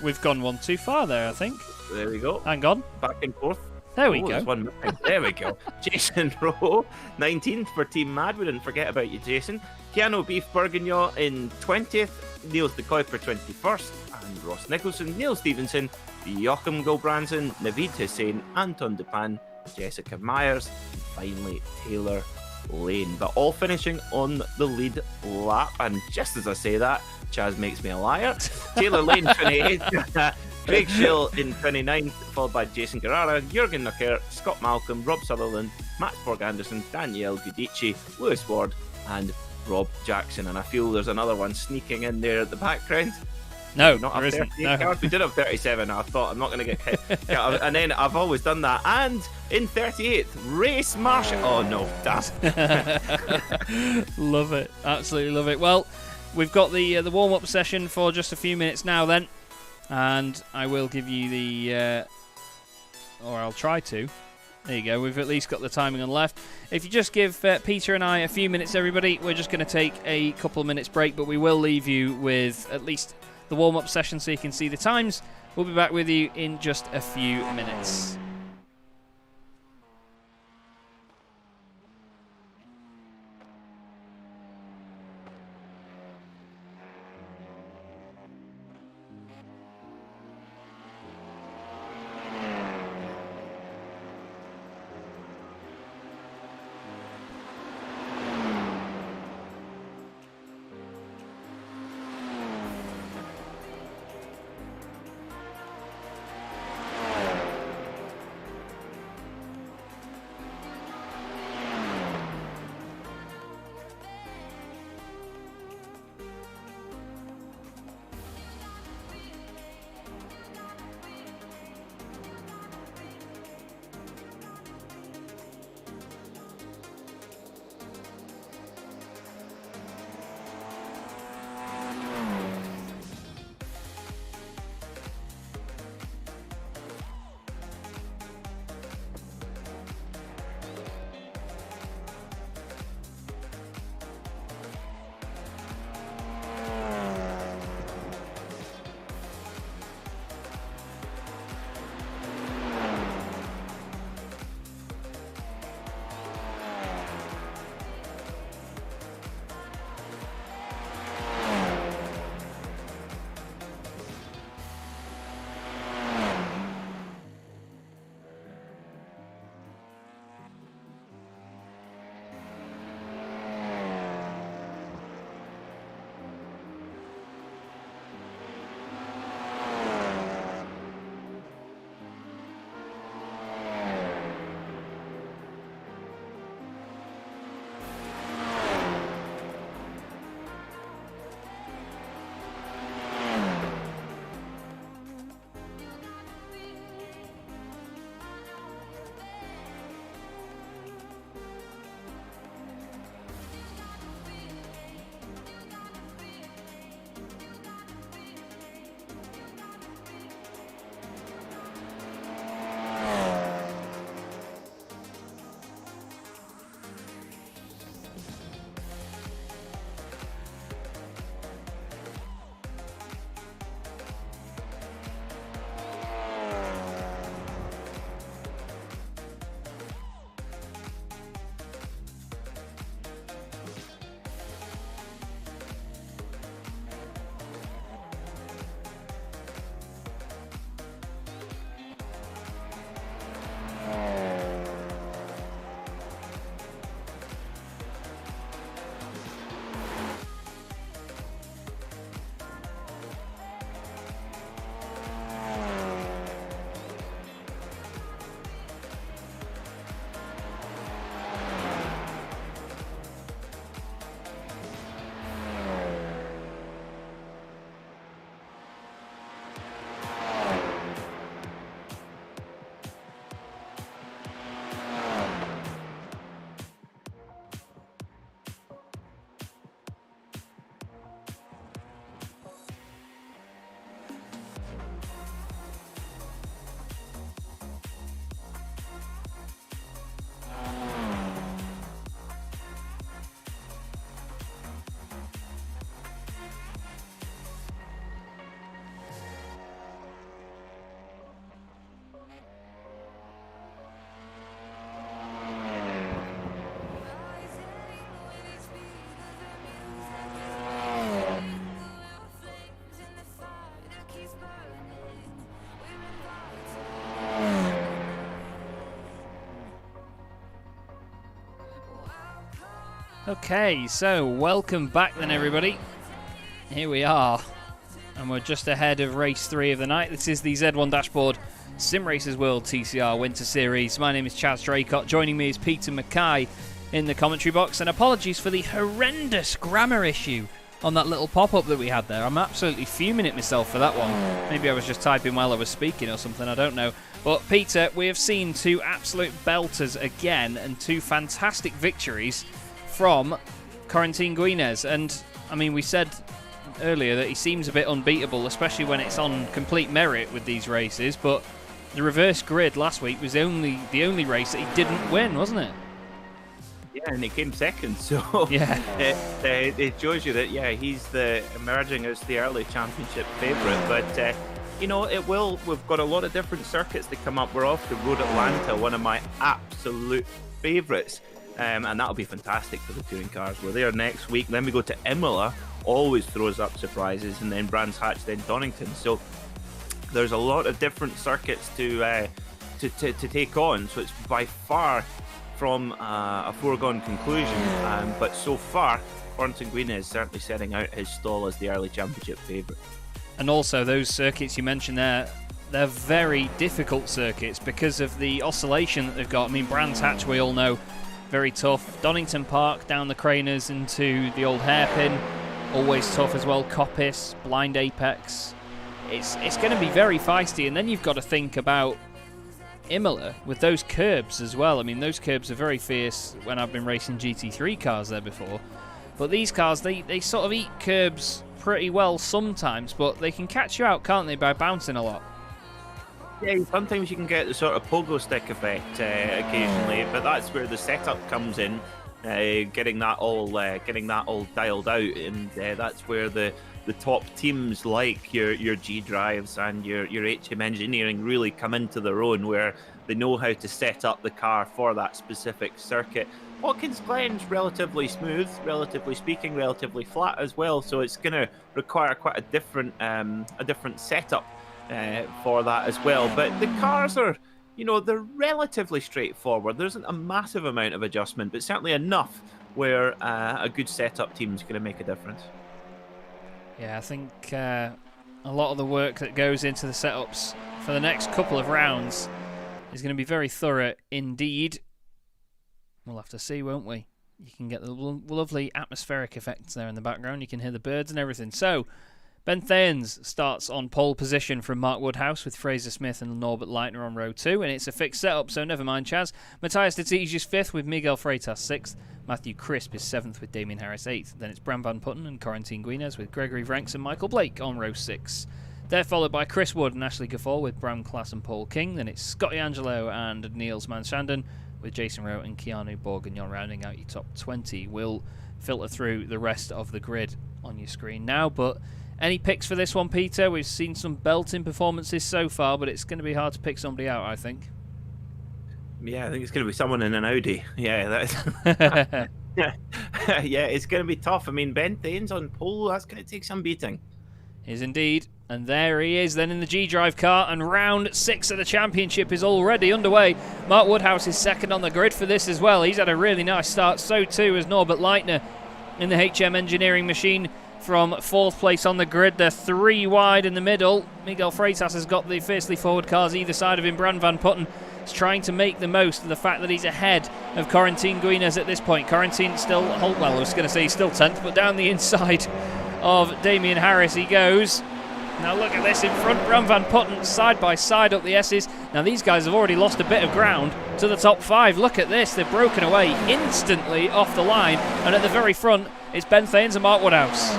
B: We've gone one too far there, I think.
C: There we go.
B: Hang on.
C: Back and forth.
B: There we go.
C: There's one missing. There we go. Jason Rowe, 19th for Team Mad. We didn't forget about you, Jason. Keanu Beef Bergignon in 20th. Niels de Kuiper 21st. And Ross Nicholson, Neil Stevenson, Joachim Gulbranson, Naveed Hussain, Anton Depan, Jessica Myers, and finally Taylor Lane. But all finishing on the lead lap. And just as I say that, Chaz makes me a liar. Taylor Lane 28th. Craig Schill in 29th, followed by Jason Guerrara, Jurgen Nucker, Scott Malcolm, Rob Sutherland, Max Borg Anderson, Danielle Gudici, Lewis Ward, and Rob Jackson. And I feel there's another one sneaking in there at the background.
B: No,
C: not
B: there isn't. No.
C: We did have 37. I thought I'm not going to get hit. And then I've always done that. And in 38th, Race Marshall. Oh no, damn.
B: Love it. Absolutely love it. Well, we've got the warm-up session for just a few minutes now then. And I will give you the, or I'll try to. There you go. We've at least got the timing on left. If you just give Peter and I a few minutes, everybody, we're just going to take a couple of minutes break, but we will leave you with at least the warm-up session so you can see the times. We'll be back with you in just a few minutes. Okay, so welcome back then, everybody. Here we are, and we're just ahead of race 3 of the night. This is the Z1 Dashboard Simracersworld TCR Winter Series. My name is Chaz Draycott. Joining me is Peter MacKay in the commentary box, and apologies for the horrendous grammar issue on that little pop-up that we had there. I'm absolutely fuming at myself for that one. Maybe I was just typing while I was speaking or something, I don't know. But Peter, we have seen 2 absolute belters again, and 2 fantastic victories from Corentin Guinez. And I mean, we said earlier that he seems a bit unbeatable, especially when it's on complete merit with these races, but the reverse grid last week was the only race that he didn't win, wasn't it?
C: Yeah, and he came second, so
B: yeah,
C: it shows you that he's emerging as the early championship favourite. But you know, we've got a lot of different circuits that come up. We're off to Road Atlanta, one of my absolute favourites. And that'll be fantastic for the touring cars. We're there next week. Then we go to Imola, always throws up surprises, and then Brands Hatch, then Donington. So there's a lot of different circuits to take on. So it's by far from a foregone conclusion. But so far, Corentin Guinez is certainly setting out his stall as the early championship favourite.
B: And also those circuits you mentioned there, they're very difficult circuits because of the oscillation that they've got. I mean, Brands Hatch, we all know, very tough. Donington Park down the Craners into the old hairpin, always tough as well. Coppice, Blind Apex. It's going to be very feisty. And then you've got to think about Imola with those curbs as well. I mean, those curbs are very fierce when I've been racing GT3 cars there before. But these cars, they sort of eat curbs pretty well sometimes, but they can catch you out, can't they, by bouncing a lot?
C: Yeah, sometimes you can get the sort of pogo stick effect occasionally, but that's where the setup comes in, getting that all dialed out, and that's where the top teams like your G Drives and your HM Engineering really come into their own, where they know how to set up the car for that specific circuit. Watkins Glen's relatively smooth, relatively speaking, relatively flat as well, so it's going to require quite a different setup for that as well. But the cars are, you know, they're relatively straightforward. There isn't a massive amount of adjustment, but certainly enough where a good setup team is going to make a difference.
B: Yeah, I think a lot of the work that goes into the setups for the next couple of rounds is going to be very thorough indeed. We'll have to see, won't we? You can get the lovely atmospheric effects there in the background. You can hear the birds and everything. So, Ben Thayens starts on pole position from Mark Woodhouse with Fraser Smith and Norbert Leitner on row 2, and it's a fixed setup, so never mind Chaz. Matthias de Tiege is 5th with Miguel Freitas 6th. Matthew Crisp is 7th with Damien Harris 8th. Then it's Bram Van Putten and Corentin Guinez with Gregory Vranks and Michael Blake on row 6. They're followed by Chris Wood and Ashley Gaffal with Bram Class and Paul King. Then it's Scotty Angelo and Niels Manshanden with Jason Rowe and Keanu Borgagnon rounding out your top 20. We'll filter through the rest of the grid on your screen now, but any picks for this one, Peter? We've seen some belting performances so far, but it's going to be hard to pick somebody out, I think.
C: Yeah, I think it's going to be someone in an Audi. Yeah, that's yeah, it's going to be tough. I mean, Ben Thayens on pole, that's going to take some beating.
B: Is indeed. And there he is then in the G-Drive car, and round 6 of the championship is already underway. Mark Woodhouse is second on the grid for this as well. He's had a really nice start. So too is Norbert Leitner in the HM Engineering machine from 4th place on the grid. They're 3 wide in the middle. Miguel Freitas has got the fiercely forward cars either side of him. Bram Van Putten is trying to make the most of the fact that he's ahead of Corentin Guinez at this point. Corentin still, well, I was going to say he's still 10th, but down the inside of Damien Harris he goes. Now look at this in front, Bram Van Putten side by side up the S's. Now these guys have already lost a bit of ground to the top 5. Look at this, they've broken away instantly off the line, and at the very front it's Ben Thayens and Mark Woodhouse.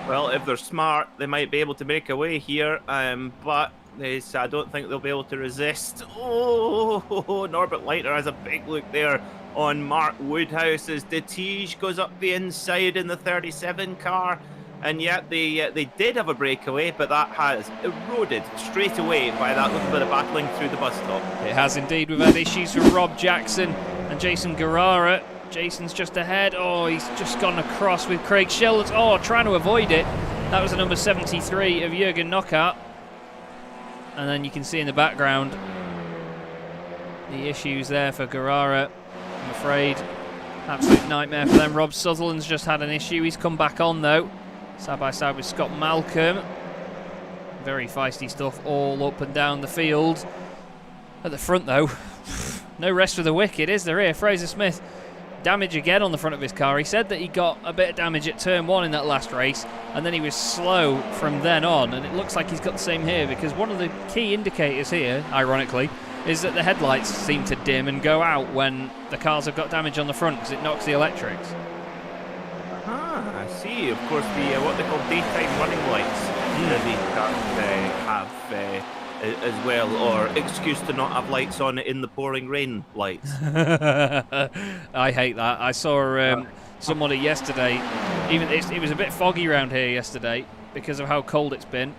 C: Well, if they're smart, they might be able to break away here, but I don't think they'll be able to resist. Oh, Norbert Leitner has a big look there on Mark Woodhouse as de Tiege goes up the inside in the 37 car. And yet they did have a breakaway, but that has eroded straight away by that little bit of battling through the bus stop.
B: It has indeed. We've had issues with Rob Jackson and Jason Guerrara. Jason's just ahead. Oh, he's just gone across with Craig Schillers. Oh, trying to avoid it. That was the number 73 of Jürgen Knockout. And then you can see in the background the issues there for Guerrara. I'm afraid Absolute nightmare for them. Rob Sutherland's just had an issue. He's come back on, though. Side by side with Scott Malcolm. Very feisty stuff all up and down the field. At the front, though, no rest for the wicked, is there here? Fraser Smith, damage again on the front of his car. He said that he got a bit of damage at turn 1 in that last race, and then he was slow from then on, and it looks like he's got the same here, because one of the key indicators here, ironically, is that the headlights seem to dim and go out when the cars have got damage on the front, because it knocks the electrics.
C: Ah, I see. Of course, the what they call daytime running lights that these cars have as well, or excuse to not have lights on in the pouring rain lights.
B: I hate that. I saw somebody yesterday, it was a bit foggy around here yesterday because of how cold it's been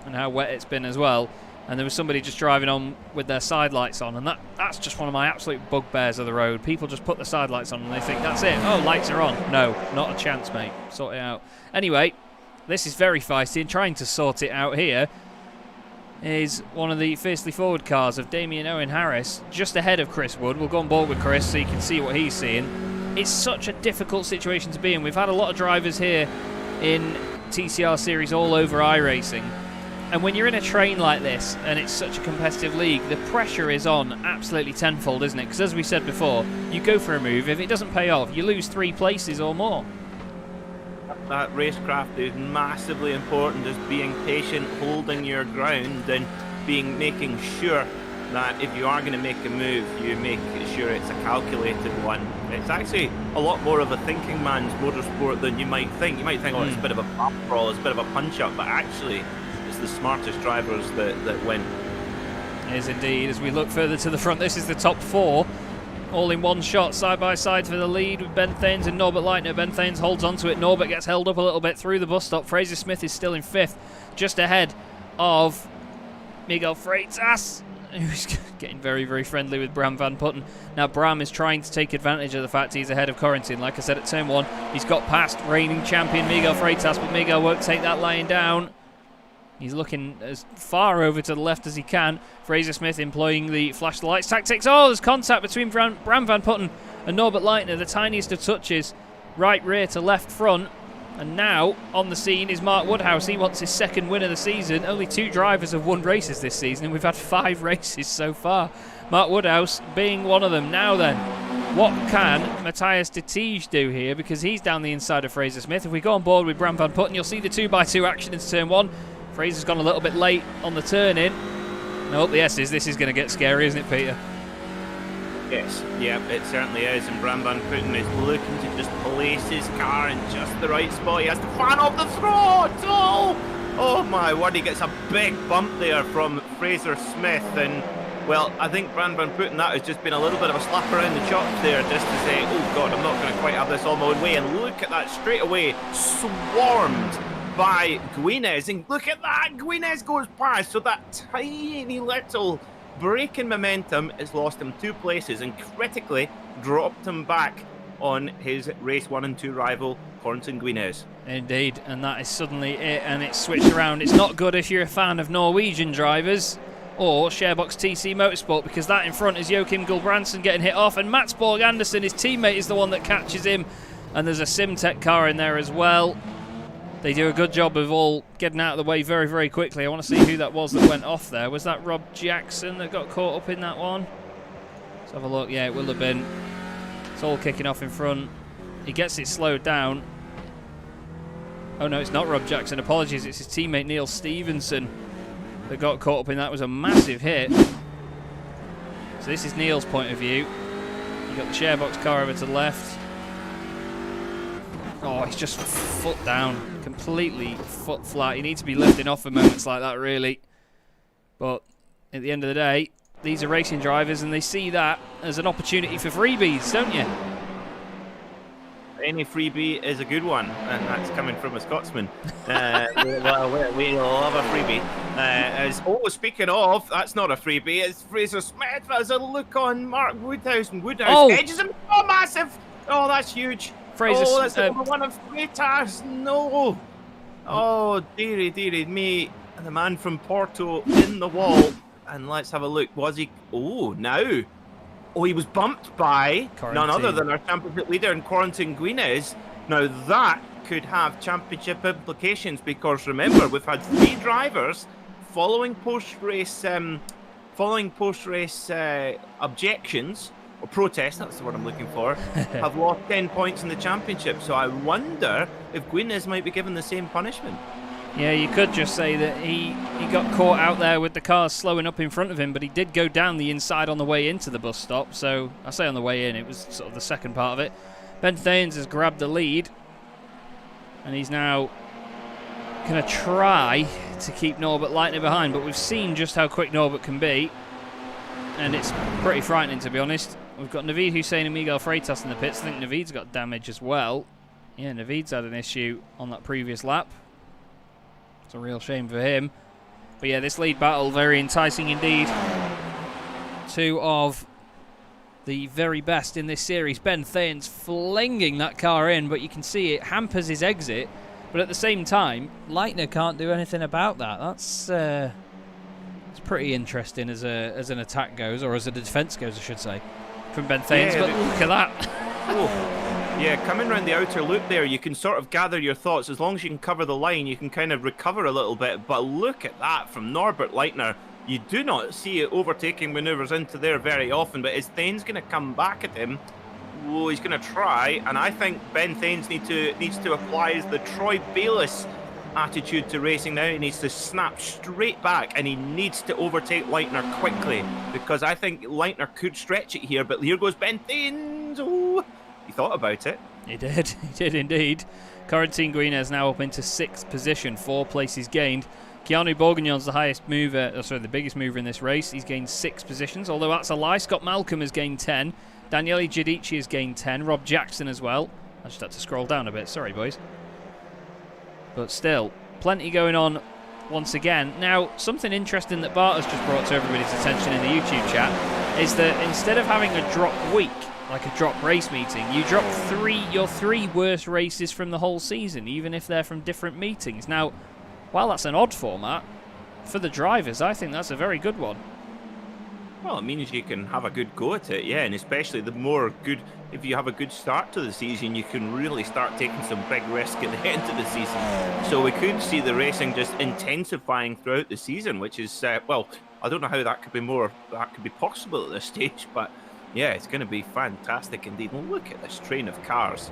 B: and how wet it's been as well, and there was somebody just driving on with their side lights on, and that's just one of my absolute bugbears of the road. People just put the side lights on and they think that's it. Oh, lights are on. No, not a chance, mate. Sort it out. Anyway, this is very feisty, and trying to sort it out here is one of the fiercely forward cars of Damien Owen Harris, just ahead of Chris Wood. We'll go on board with Chris so you can see what he's seeing. It's such a difficult situation to be in. We've had a lot of drivers here in TCR series all over iRacing, and when you're in a train like this and it's such a competitive league, the pressure is on absolutely tenfold, isn't it? Because as we said before, you go for a move, if it doesn't pay off, you lose 3 places or more.
C: That racecraft is massively important, just being patient, holding your ground, and making sure that if you are going to make a move, you make sure it's a calculated one. It's actually a lot more of a thinking man's motorsport than you might think. You might think, oh, it's a bit of a pop brawl, it's a bit of a punch-up, but actually it's the smartest drivers that win.
B: It is indeed. As we look further to the front, this is the top 4. All in one shot, side by side for the lead with Ben Thanes and Norbert Leitner. Ben Thanes holds onto it. Norbert gets held up a little bit through the bus stop. Fraser Smith is still in 5th, just ahead of Miguel Freitas, who's getting very, very friendly with Bram Van Putten. Now, Bram is trying to take advantage of the fact he's ahead of Corrington. Like I said, at turn 1, he's got past reigning champion Miguel Freitas, but Miguel won't take that line down. He's looking as far over to the left as he can. Fraser Smith employing the flash the lights tactics. Oh, there's contact between Bram Van Putten and Norbert Leitner. The tiniest of touches. Right rear to left front. And now on the scene is Mark Woodhouse. He wants his 2nd win of the season. Only 2 drivers have won races this season, and we've had 5 races so far. Mark Woodhouse being one of them. Now then, what can Matthias de Tige do here? Because he's down the inside of Fraser Smith. If we go on board with Bram Van Putten, you'll see the 2x2 action into turn 1. Fraser's gone a little bit late on the turn-in. No, the S's. This is going to get scary, isn't it, Peter?
C: Yes, yeah, it certainly is. And Bram Van Putten is looking to just place his car in just the right spot. He has to fan off the throttle. Oh my word, he gets a big bump there from Fraser Smith. And, well, I think Bram Van Putten, that has just been a little bit of a slap around the chops there, just to say, oh God, I'm not going to quite have this all my own way. And look at that, straight away, swarmed by Guinness, and look at that, Guinness goes past, so that tiny little break in momentum has lost him 2 places and critically dropped him back on his race 1 and 2 rival, Corrington Guinness. Indeed,
B: and that is suddenly it, and it's switched around. It's not good if you're a fan of Norwegian drivers or Sharebox TC Motorsport, because that in front is Joachim Gulbrandsen getting hit off, and Mats Borg Andersen, his teammate, is the one that catches him, and there's a Simtech car in there as well. They do a good job of all getting out of the way very, very quickly. I want to see who that was that went off there. Was that Rob Jackson that got caught up in that one? Let's have a look. Yeah, it will have been. It's all kicking off in front. He gets it slowed down. Oh, no, it's not Rob Jackson. Apologies. It's his teammate Neil Stevenson that got caught up in that. It was a massive hit. So this is Neil's point of view. You got the Sharebox car over to the left. Oh, he's just foot down, completely foot flat. You need to be lifting off for moments like that, really. But at the end of the day, these are racing drivers, and they see that as an opportunity for freebies, don't you?
C: Any freebie is a good one, and that's coming from a Scotsman. Well, we love a freebie. Speaking of, that's not a freebie, it's Fraser Smith. There's a look on Mark Woodhouse, and Woodhouse edges him. Oh, massive! Oh, that's huge. That's the number 1 of Freitas. No. Oh, dearie me. And the man from Porto in the wall. And let's have a look. Was he? Oh, now. Oh, he was bumped by none other than our championship leader in Quarantine Guinness. Now that could have championship implications because remember, we've had 3 drivers following post-race objections or protests, that's the word I'm looking for, have lost 10 points in the championship. So I wonder if Guinness might be given the same punishment.
B: Yeah, you could just say that he got caught out there with the cars slowing up in front of him, but he did go down the inside on the way into the bus stop. So I say on the way in, it was sort of the second part of it. Ben Thanes has grabbed the lead, and he's now going to try to keep Norbert Leitner behind, but we've seen just how quick Norbert can be, and it's pretty frightening, to be honest. We've got Naveed Hussein and Miguel Freitas in the pits. I think Naveed's got damage as well. Yeah, Naveed's had an issue on that previous lap. It's a real shame for him. But yeah, this lead battle, very enticing indeed. 2 of the very best in this series. Ben Thanes flinging that car in, but you can see it hampers his exit. But at the same time, Leitner can't do anything about that. That's it's pretty interesting as an attack goes, or as a defence goes, I should say, from Ben Thanes. Yeah, but look at that.
C: Oh. Yeah, coming around the outer loop there, you can sort of gather your thoughts. As long as you can cover the line, you can kind of recover a little bit. But look at that from Norbert Leitner. You do not see it overtaking manoeuvres into there very often, but is Thanes going to come back at him? Oh, he's going to try, and I think Ben Thanes needs to apply the Troy Bayliss attitude to racing now. He needs to snap straight back, and he needs to overtake Leitner quickly, because I think Leitner could stretch it here, but here goes Ben Thanes. Oh, he thought about it.
B: He did indeed. Corentin Guinez now up into 6th position, 4 places gained. Keanu Bourguignon's the highest mover, the biggest mover in this race. He's gained 6 positions, although that's a lie. Scott Malcolm has gained 10. Daniele Giudici has gained 10. Rob Jackson as well. I just had to scroll down a bit. Sorry, boys. But still, plenty going on once again. Now, something interesting that Bart has just brought to everybody's attention in the YouTube chat is that instead of having a drop week, like a drop race meeting, you drop your 3 worst races from the whole season, even if they're from different meetings. Now, while that's an odd format, for the drivers, I think that's a very good one.
C: Well, it means you can have a good go at it, yeah, and especially if you have a good start to the season, you can really start taking some big risk at the end of the season. So we could see the racing just intensifying throughout the season, which is, well, I don't know how that could be possible at this stage, but yeah, it's going to be fantastic indeed. Well, look at this train of cars.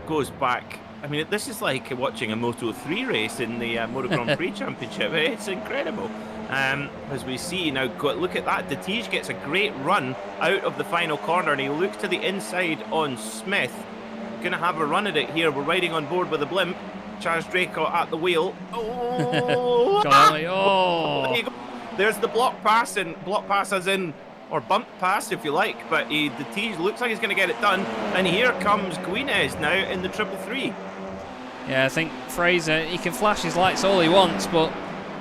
C: Goes back. I mean, this is like watching a Moto3 race in the Moto Grand Prix Championship. It's incredible. As we see now, look at that. Dettige gets a great run out of the final corner, and he looks to the inside on Smith. Going to have a run at it here. We're riding on board with a blimp. Chaz Draycott at the wheel. Oh!
B: Oh!
C: There you go. There's the block pass, and block pass as in, or bump pass if you like, but Dettige looks like he's going to get it done. And here comes Guinez now in the 333.
B: Yeah, I think Fraser, he can flash his lights all he wants, but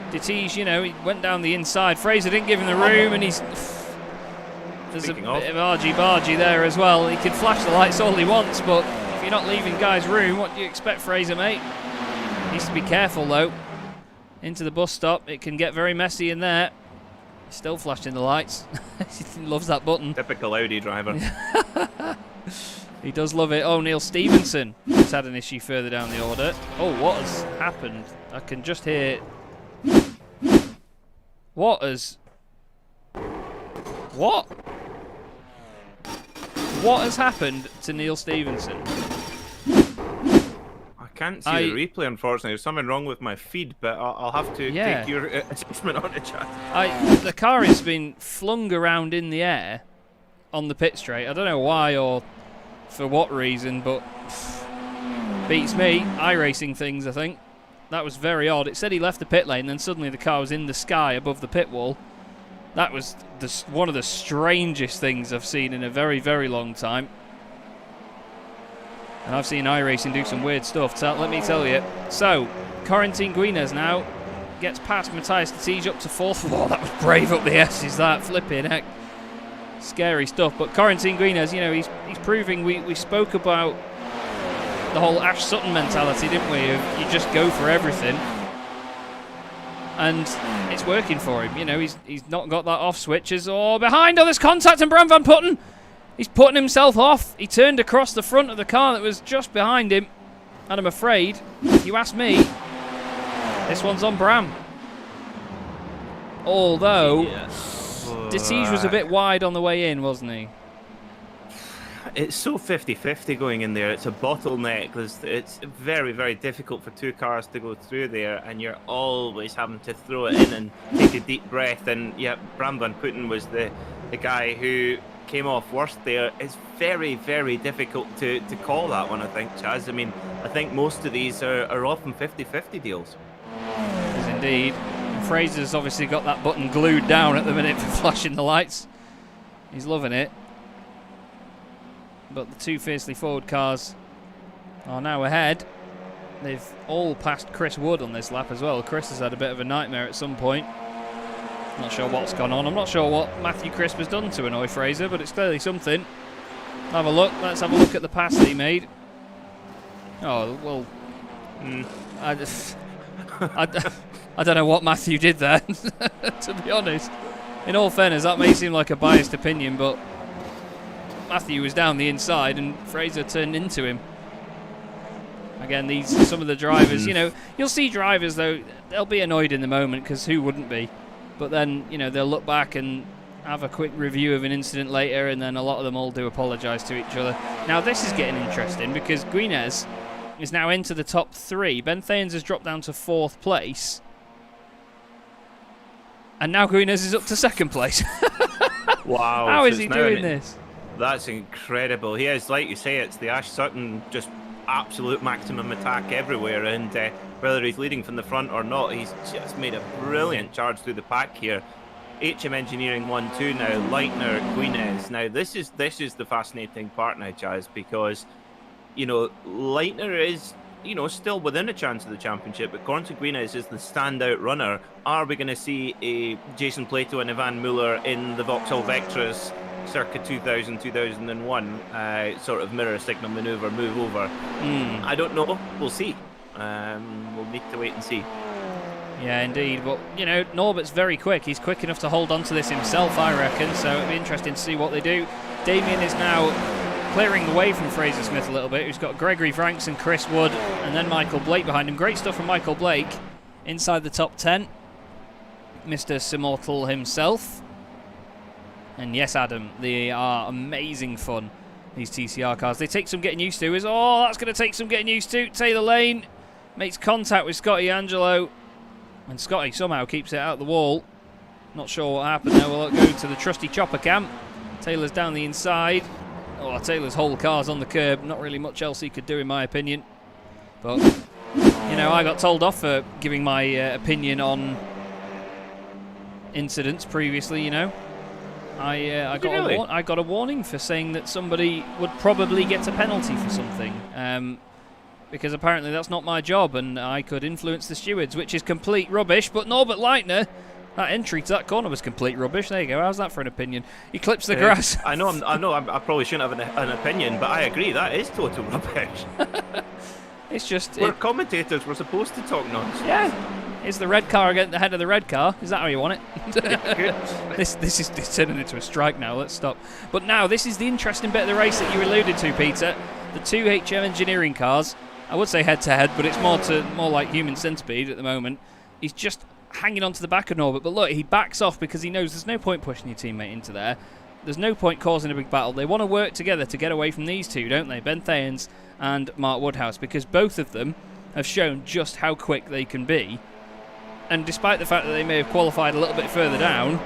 B: Dettige, you know, he went down the inside. Fraser didn't give him the room, and there's a bit of argy-bargy there as well. He can flash the lights all he wants, but if you're not leaving guys room, what do you expect, Fraser, mate? Needs to be careful, though. Into the bus stop. It can get very messy in there. He's still flashing the lights. He loves that button.
C: Typical Audi driver.
B: He does love it. Oh, Neil Stevenson has had an issue further down the order. Oh, what has happened? I can just hear... What has happened to Neil Stevenson?
C: I can't see the replay, unfortunately. There's something wrong with my feed, but I'll have to take your assessment on the chat.
B: The car has been flung around in the air on the pit straight. I don't know why or for what reason, but beats me. iRacing things, I think. That was very odd. It said he left the pit lane, then suddenly the car was in the sky above the pit wall. That was one of the strangest things I've seen in a very, very long time. And I've seen iRacing do some weird stuff, so let me tell you. So, Corentin Guinez now gets past Matthias Dettige up to 4th. Whoa, that was brave up the S's, that flipping heck. Scary stuff. But Corentin Guinez, you know, he's proving we spoke about the whole Ash Sutton mentality, didn't we? You just go for everything. And it's working for him. You know, he's not got that off switch. Behind! Oh, there's contact and Bram Van Putten He's putting himself off. He turned across the front of the car that was just behind him. And I'm afraid, if you ask me, this one's on Bram. Although, Destige was a bit wide on the way in, wasn't he?
C: It's so 50-50 going in there. It's a bottleneck. It's very, very difficult for two cars to go through there, and you're always having to throw it in and take a deep breath. And yeah, Bram Van Putten was the guy who came off worst there. It's very, very difficult to call that one, I think, Chaz. I mean, I think most of these are often 50-50 deals.
B: It is indeed. Fraser's obviously got that button glued down at the minute for flashing the lights. He's loving it. But the two fiercely forward cars are now ahead. They've all passed Chris Wood on this lap as well. Chris has had a bit of a nightmare at some point. Not sure what's gone on. I'm not sure what Matthew Crisp has done to annoy Fraser, but it's clearly something. Have a look. Let's have a look at the pass that he made. Oh, well... I don't know what Matthew did there, to be honest. In all fairness, that may seem like a biased opinion, but Matthew was down the inside and Fraser turned into him. Again, some of the drivers, you know, you'll see drivers, though, they'll be annoyed in the moment, because who wouldn't be? But then, you know, they'll look back and have a quick review of an incident later, and then a lot of them all do apologise to each other. Now, this is getting interesting, because Guinez is now into the top 3. Ben Thayens has dropped down to 4th place. And now Guinez is up to 2nd place.
C: Wow.
B: How is he doing this?
C: That's incredible. He is, like you say, it's the Ash Sutton, just absolute maximum attack everywhere. And whether he's leading from the front or not, he's just made a brilliant charge through the pack here. HM Engineering 1-2 now, Leitner, Guinez. Now, this is the fascinating part now, Chaz, because, you know, Leitner is, you know, still within a chance of the championship, but Cornson Guinez is the standout runner. Are we going to see a Jason Plato and Ivan Muller in the Vauxhall Vectras circa 2000-2001 sort of mirror signal maneuver move over? I don't know. We'll see. We'll need to wait and see.
B: Yeah, indeed. But, you know, Norbert's very quick. He's quick enough to hold on to this himself, I reckon. So it'll be interesting to see what they do. Damien is now clearing the way from Fraser Smith a little bit, who's got Gregory Franks and Chris Wood, and then Michael Blake behind him. Great stuff from Michael Blake inside the top 10. Mr. Simortal himself. And yes, Adam, they are amazing fun, these TCR cars. They take some getting used to. That's going to take some getting used to. Taylor Lane makes contact with Scotty Angelo, and Scotty somehow keeps it out the wall. Not sure what happened there. We'll go to the trusty chopper cam. Taylor's down the inside. Oh, Taylor's whole car's on the curb. Not really much else he could do, in my opinion. But, you know, I got told off for giving my opinion on incidents previously, you know. I got a warning for saying that somebody would probably get a penalty for something. Because apparently that's not my job, and I could influence the stewards, which is complete rubbish. But Norbert Leitner, that entry to that corner was complete rubbish. There you go. How's that for an opinion? He clips the grass.
C: I know. I probably shouldn't have an opinion, but I agree. That is total rubbish.
B: It's just
C: we're commentators. We're supposed to talk nonsense.
B: Yeah. Is the red car against the head of the red car? Is that how you want it? This is turning into a strike now. Let's stop. But now this is the interesting bit of the race that you alluded to, Peter. The two HM Engineering cars. I would say head-to-head, but it's more like human centipede at the moment. He's just hanging on to the back of Norbert. But look, he backs off because he knows there's no point pushing your teammate into there. There's no point causing a big battle. They want to work together to get away from these two, don't they? Ben Thayens and Mark Woodhouse, because both of them have shown just how quick they can be. And despite the fact that they may have qualified a little bit further down,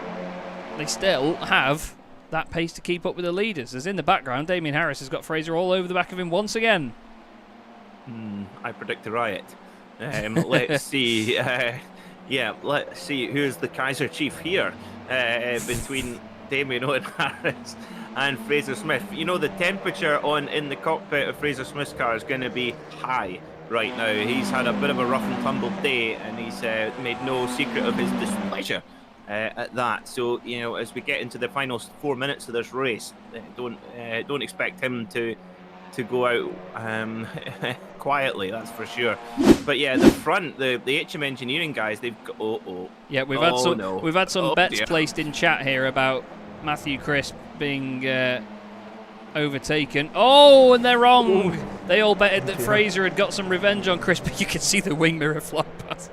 B: they still have that pace to keep up with the leaders. As in the background, Damien Harris has got Fraser all over the back of him once again.
C: I predict a riot. Let's see. Let's see who's the Kaiser Chief here between Damien Owen Harris and Fraser Smith. You know, the temperature in the cockpit of Fraser Smith's car is going to be high right now. He's had a bit of a rough and tumble day, and he's made no secret of his displeasure at that. So, you know, as we get into the final 4 minutes of this race, don't expect him to go out quietly, that's for sure. But yeah, the front, the HM Engineering guys, they've got
B: yeah, we've had some bets placed in chat here about Matthew Crisp being overtaken. Oh, and they're wrong. Ooh. They all betted that Fraser had got some revenge on Chris, but you can see the wing mirror fly past.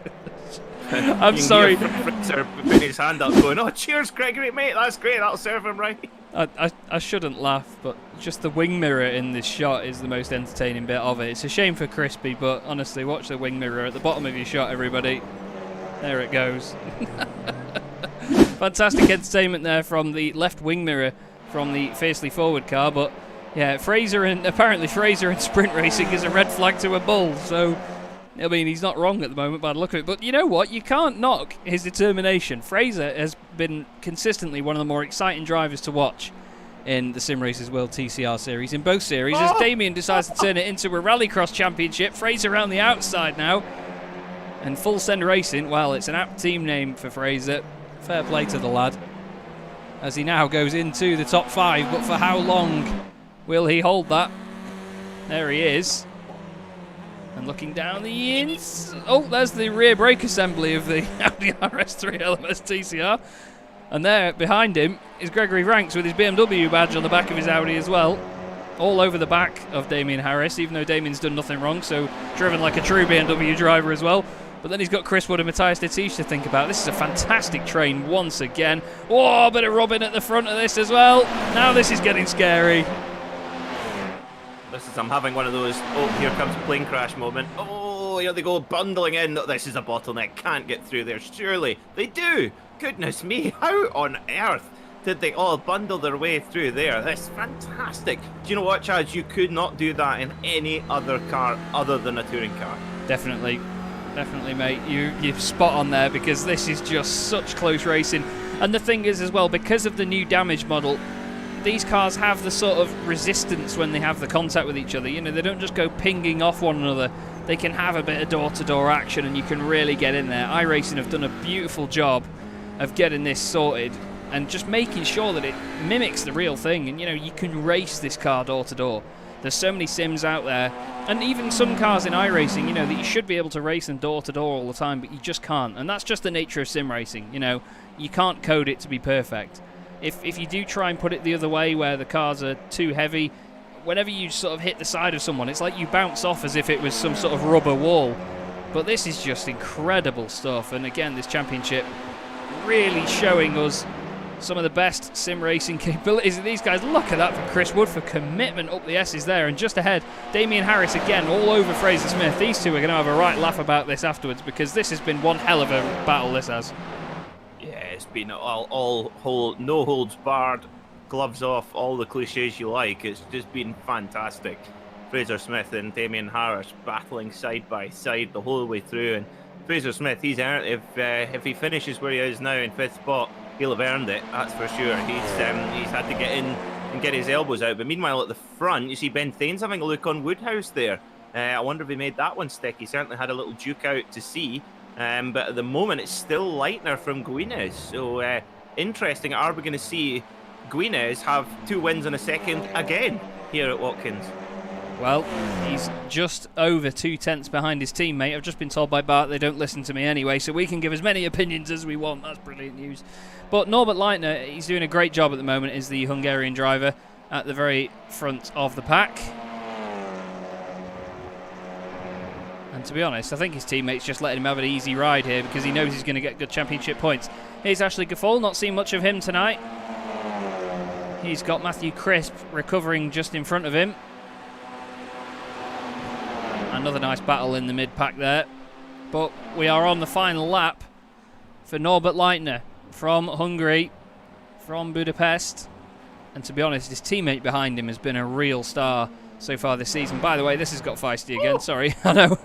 B: I'm sorry.
C: Fraser putting his hand up going, oh, cheers, Gregory, mate. That's great. That'll serve him right.
B: I shouldn't laugh, but just the wing mirror in this shot is the most entertaining bit of it. It's a shame for Crispy, but honestly, watch the wing mirror at the bottom of your shot, everybody. There it goes. Fantastic entertainment there from the left wing mirror from the fiercely forward car, but yeah, apparently Fraser in sprint racing is a red flag to a bull, so I mean, he's not wrong at the moment by the look of it, but you know what? You can't knock his determination. Fraser has been consistently one of the more exciting drivers to watch in the Simracersworld TCR series. In both series, as Damien decides to turn it into a rallycross championship, Fraser around the outside now, and full send racing. Well, it's an apt team name for Fraser. Fair play to the lad, as he now goes into the top 5, but for how long will he hold that? There he is. And looking down the ins. Oh, there's the rear brake assembly of the Audi RS3 LMS TCR. And there, behind him, is Gregory Ranks with his BMW badge on the back of his Audi as well. All over the back of Damien Harris, even though Damien's done nothing wrong, so driven like a true BMW driver as well. But then he's got Chris Wood and Matthias Dettiche to think about. This is a fantastic train once again. Oh, a bit of Robin at the front of this as well. Now this is getting scary.
C: I'm having one of those, oh, here comes a plane crash moment. Oh, here they go, bundling in. This is a bottleneck, can't get through there. Surely they do. Goodness me, how on earth did they all bundle their way through there? That's fantastic. Do you know what, Chaz? You could not do that in any other car other than a touring car.
B: Definitely, mate. You're spot on there, because this is just such close racing. And the thing is as well, because of the new damage model, these cars have the sort of resistance when they have the contact with each other. You know, they don't just go pinging off one another. They can have a bit of door-to-door action, and you can really get in there. iRacing have done a beautiful job of getting this sorted and just making sure that it mimics the real thing. And, you know, you can race this car door-to-door. There's so many sims out there, and even some cars in iRacing, you know, that you should be able to race them door-to-door all the time, but you just can't. And that's just the nature of sim racing. You know, you can't code it to be perfect. If you do try and put it the other way, where the cars are too heavy, whenever you sort of hit the side of someone, it's like you bounce off as if it was some sort of rubber wall. But this is just incredible stuff. And again, this championship really showing us some of the best sim racing capabilities of these guys. Look at that for Chris Wood, for commitment up the S's there. And just ahead, Damien Harris again, all over Fraser Smith. These two are going to have a right laugh about this afterwards, because this has been one hell of a battle, this has.
C: It's been no holds barred, gloves off, all the cliches you like. It's just been fantastic. Fraser Smith and Damien Harris battling side by side the whole way through, and Fraser Smith, he's earned it. If he finishes where he is now in 5th spot, he'll have earned it, that's for sure. He's had to get in and get his elbows out. But meanwhile at the front, you see Ben Thane's having a look on Woodhouse there. I wonder if he made that one stick. He certainly had a little duke out to see. But at the moment, it's still Leitner from Guinness. So interesting. Are we going to see Guinness have 2 wins in a second again here at Watkins?
B: Well, he's just over 2 tenths behind his teammate. I've just been told by Bart they don't listen to me anyway, so we can give as many opinions as we want. That's brilliant news. But Norbert Leitner, he's doing a great job at the moment, is the Hungarian driver at the very front of the pack. And to be honest, I think his teammates just letting him have an easy ride here, because he knows he's going to get good championship points. Here's Ashley Gaffol, not seen much of him tonight. He's got Matthew Crisp recovering just in front of him. Another nice battle in the mid-pack there. But we are on the final lap for Norbert Leitner from Hungary, from Budapest. And to be honest, his teammate behind him has been a real star so far this season. By the way, this has got feisty again. Sorry, I know.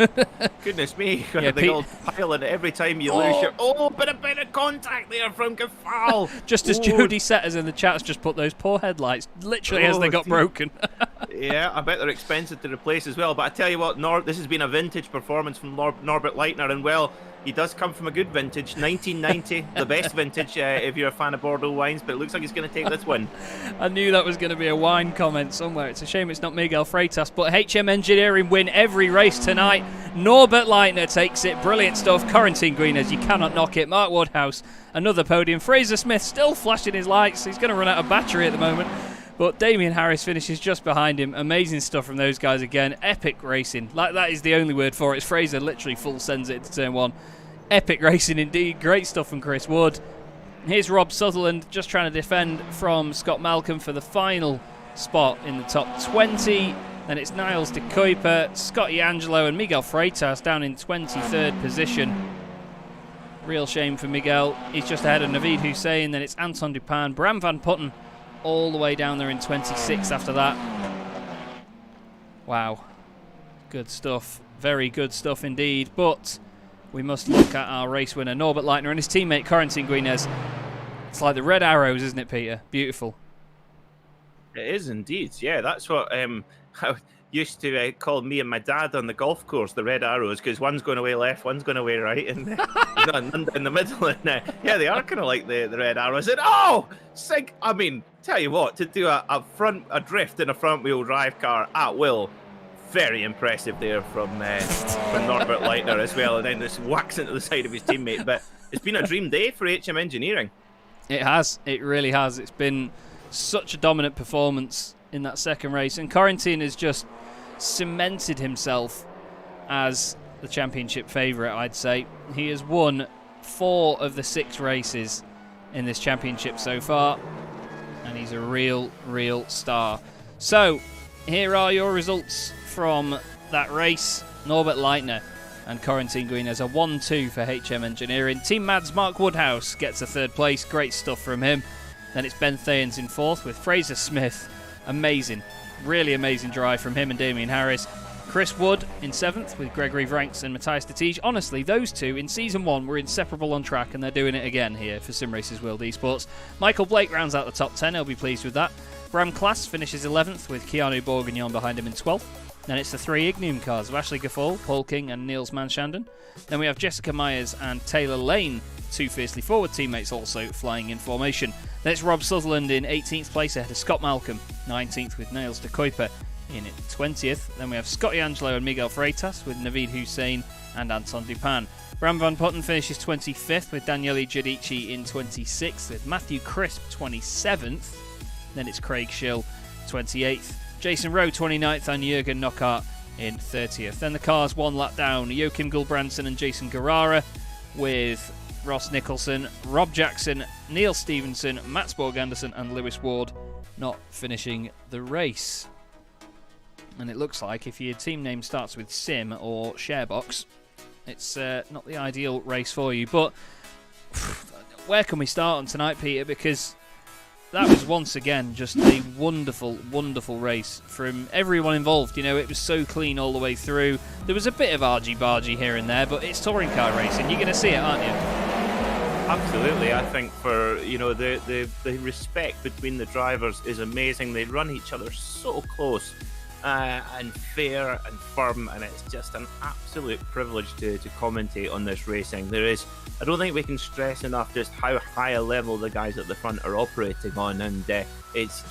C: Goodness me, yeah, the old piling every time you lose your... Oh, but a bit of contact there from Gaffal.
B: Just as Jody Setters in the chat's just put those poor headlights literally as they got broken.
C: Yeah, I bet they're expensive to replace as well. But I tell you what, this has been a vintage performance from Norbert Leitner, and well, he does come from a good vintage, 1990, the best vintage if you're a fan of Bordeaux wines, but it looks like he's going to take this win.
B: I knew that was going to be a wine comment somewhere. It's a shame it's not Miguel Freitas, but HM Engineering win every race tonight. Norbert Leitner takes it. Brilliant stuff. Quarantine Greeners, you cannot knock it. Mark Woodhouse, another podium. Fraser Smith still flashing his lights. He's going to run out of battery at the moment. But Damien Harris finishes just behind him. Amazing stuff from those guys again. Epic racing. Like, that is the only word for it. Fraser literally full sends it to turn 1. Epic racing indeed. Great stuff from Chris Wood. Here's Rob Sutherland just trying to defend from Scott Malcolm for the final spot in the top 20. Then it's Niles de Kuiper, Scotty Angelo and Miguel Freitas down in 23rd position. Real shame for Miguel. He's just ahead of Naveed Hussein. Then it's Anton Dupin, Bram van Putten all the way down there in 26th after that. Wow. Good stuff. Very good stuff indeed. But we must look at our race winner, Norbert Leitner, and his teammate, Corentin Guinez. It's like the red arrows, isn't it, Peter? Beautiful.
C: It is indeed. Yeah, that's what I used to call me and my dad on the golf course, the red arrows, because one's going away left, one's going away right, and none in the middle. And yeah, they are kind of like the red arrows. And I mean, tell you what, to do a drift in a front wheel drive car at will, very impressive there from Norbert Leitner as well, and then just whacks into the side of his teammate. But it's been a dream day for HM Engineering.
B: It has. It really has. It's been such a dominant performance in that second race, and Corentin has just cemented himself as the championship favourite, I'd say. He has won 4 of the 6 races in this championship so far, and he's a real star. So, here are your results from that race. Norbert Leitner and Corentin Guinez are 1-2 for HM Engineering. Team Mad's Mark Woodhouse gets a 3rd place. Great stuff from him. Then it's Ben Thayens in 4th with Fraser Smith. Amazing. Really amazing drive from him and Damien Harris. Chris Wood in 7th with Gregory Vranks and Matthias de Tige. Honestly, those two in Season 1 were inseparable on track, and they're doing it again here for Simracersworld Esports. Michael Blake rounds out the top 10. He'll be pleased with that. Bram Klass finishes 11th with Keanu Bourguignon behind him in 12th. Then it's the 3 Ignium cars of Ashley Gaffall, Paul King and Niels Manshanden. Then we have Jessica Myers and Taylor Lane, 2 fiercely forward teammates also flying in formation. Then it's Rob Sutherland in 18th place ahead of Scott Malcolm, 19th with Niles de Kuiper in 20th. Then we have Scotty Angelo and Miguel Freitas with Naveed Hussein and Anton Dupin. Bram van Putten finishes 25th with Daniele Giudici in 26th, with Matthew Crisp 27th. Then it's Craig Schill 28th. Jason Rowe 29th and Jürgen Knockhart in 30th. Then the cars 1 lap down. Joachim Gulbrandsen and Jason Guerrara with Ross Nicholson, Rob Jackson, Neil Stevenson, Mats Borg Anderson and Lewis Ward not finishing the race. And it looks like if your team name starts with Sim or Sharebox, it's not the ideal race for you. But where can we start on tonight, Peter? Because that was once again just a wonderful, wonderful race from everyone involved. You know, it was so clean all the way through. There was a bit of argy-bargy here and there, but it's touring car racing. You're going to see it, aren't you?
C: Absolutely. I think for, you know, the respect between the drivers is amazing. They run each other so close and fair and firm, and it's just an absolute privilege to commentate on this racing. I don't think we can stress enough just how high a level the guys at the front are operating on, and it's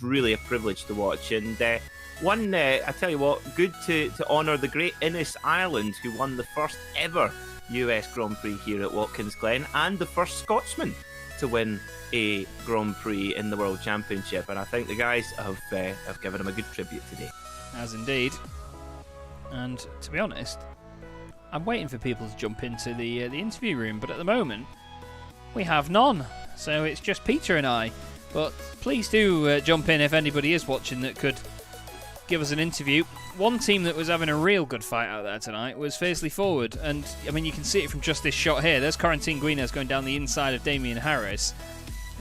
C: really a privilege to watch. And I tell you what, good to honour the great Innes Ireland, who won the first ever US Grand Prix here at Watkins Glen, and the first Scotsman to win a Grand Prix in the World Championship. And I think the guys have given him a good tribute today.
B: As indeed. And to be honest, I'm waiting for people to jump into the interview room, but at the moment we have none. So it's just Peter and I. But please do jump in if anybody is watching that could give us an interview. One team that was having a real good fight out there tonight was Fiercely Forward, and I mean you can see it from just this shot here. There's Corentin Guinez going down the inside of Damien Harris.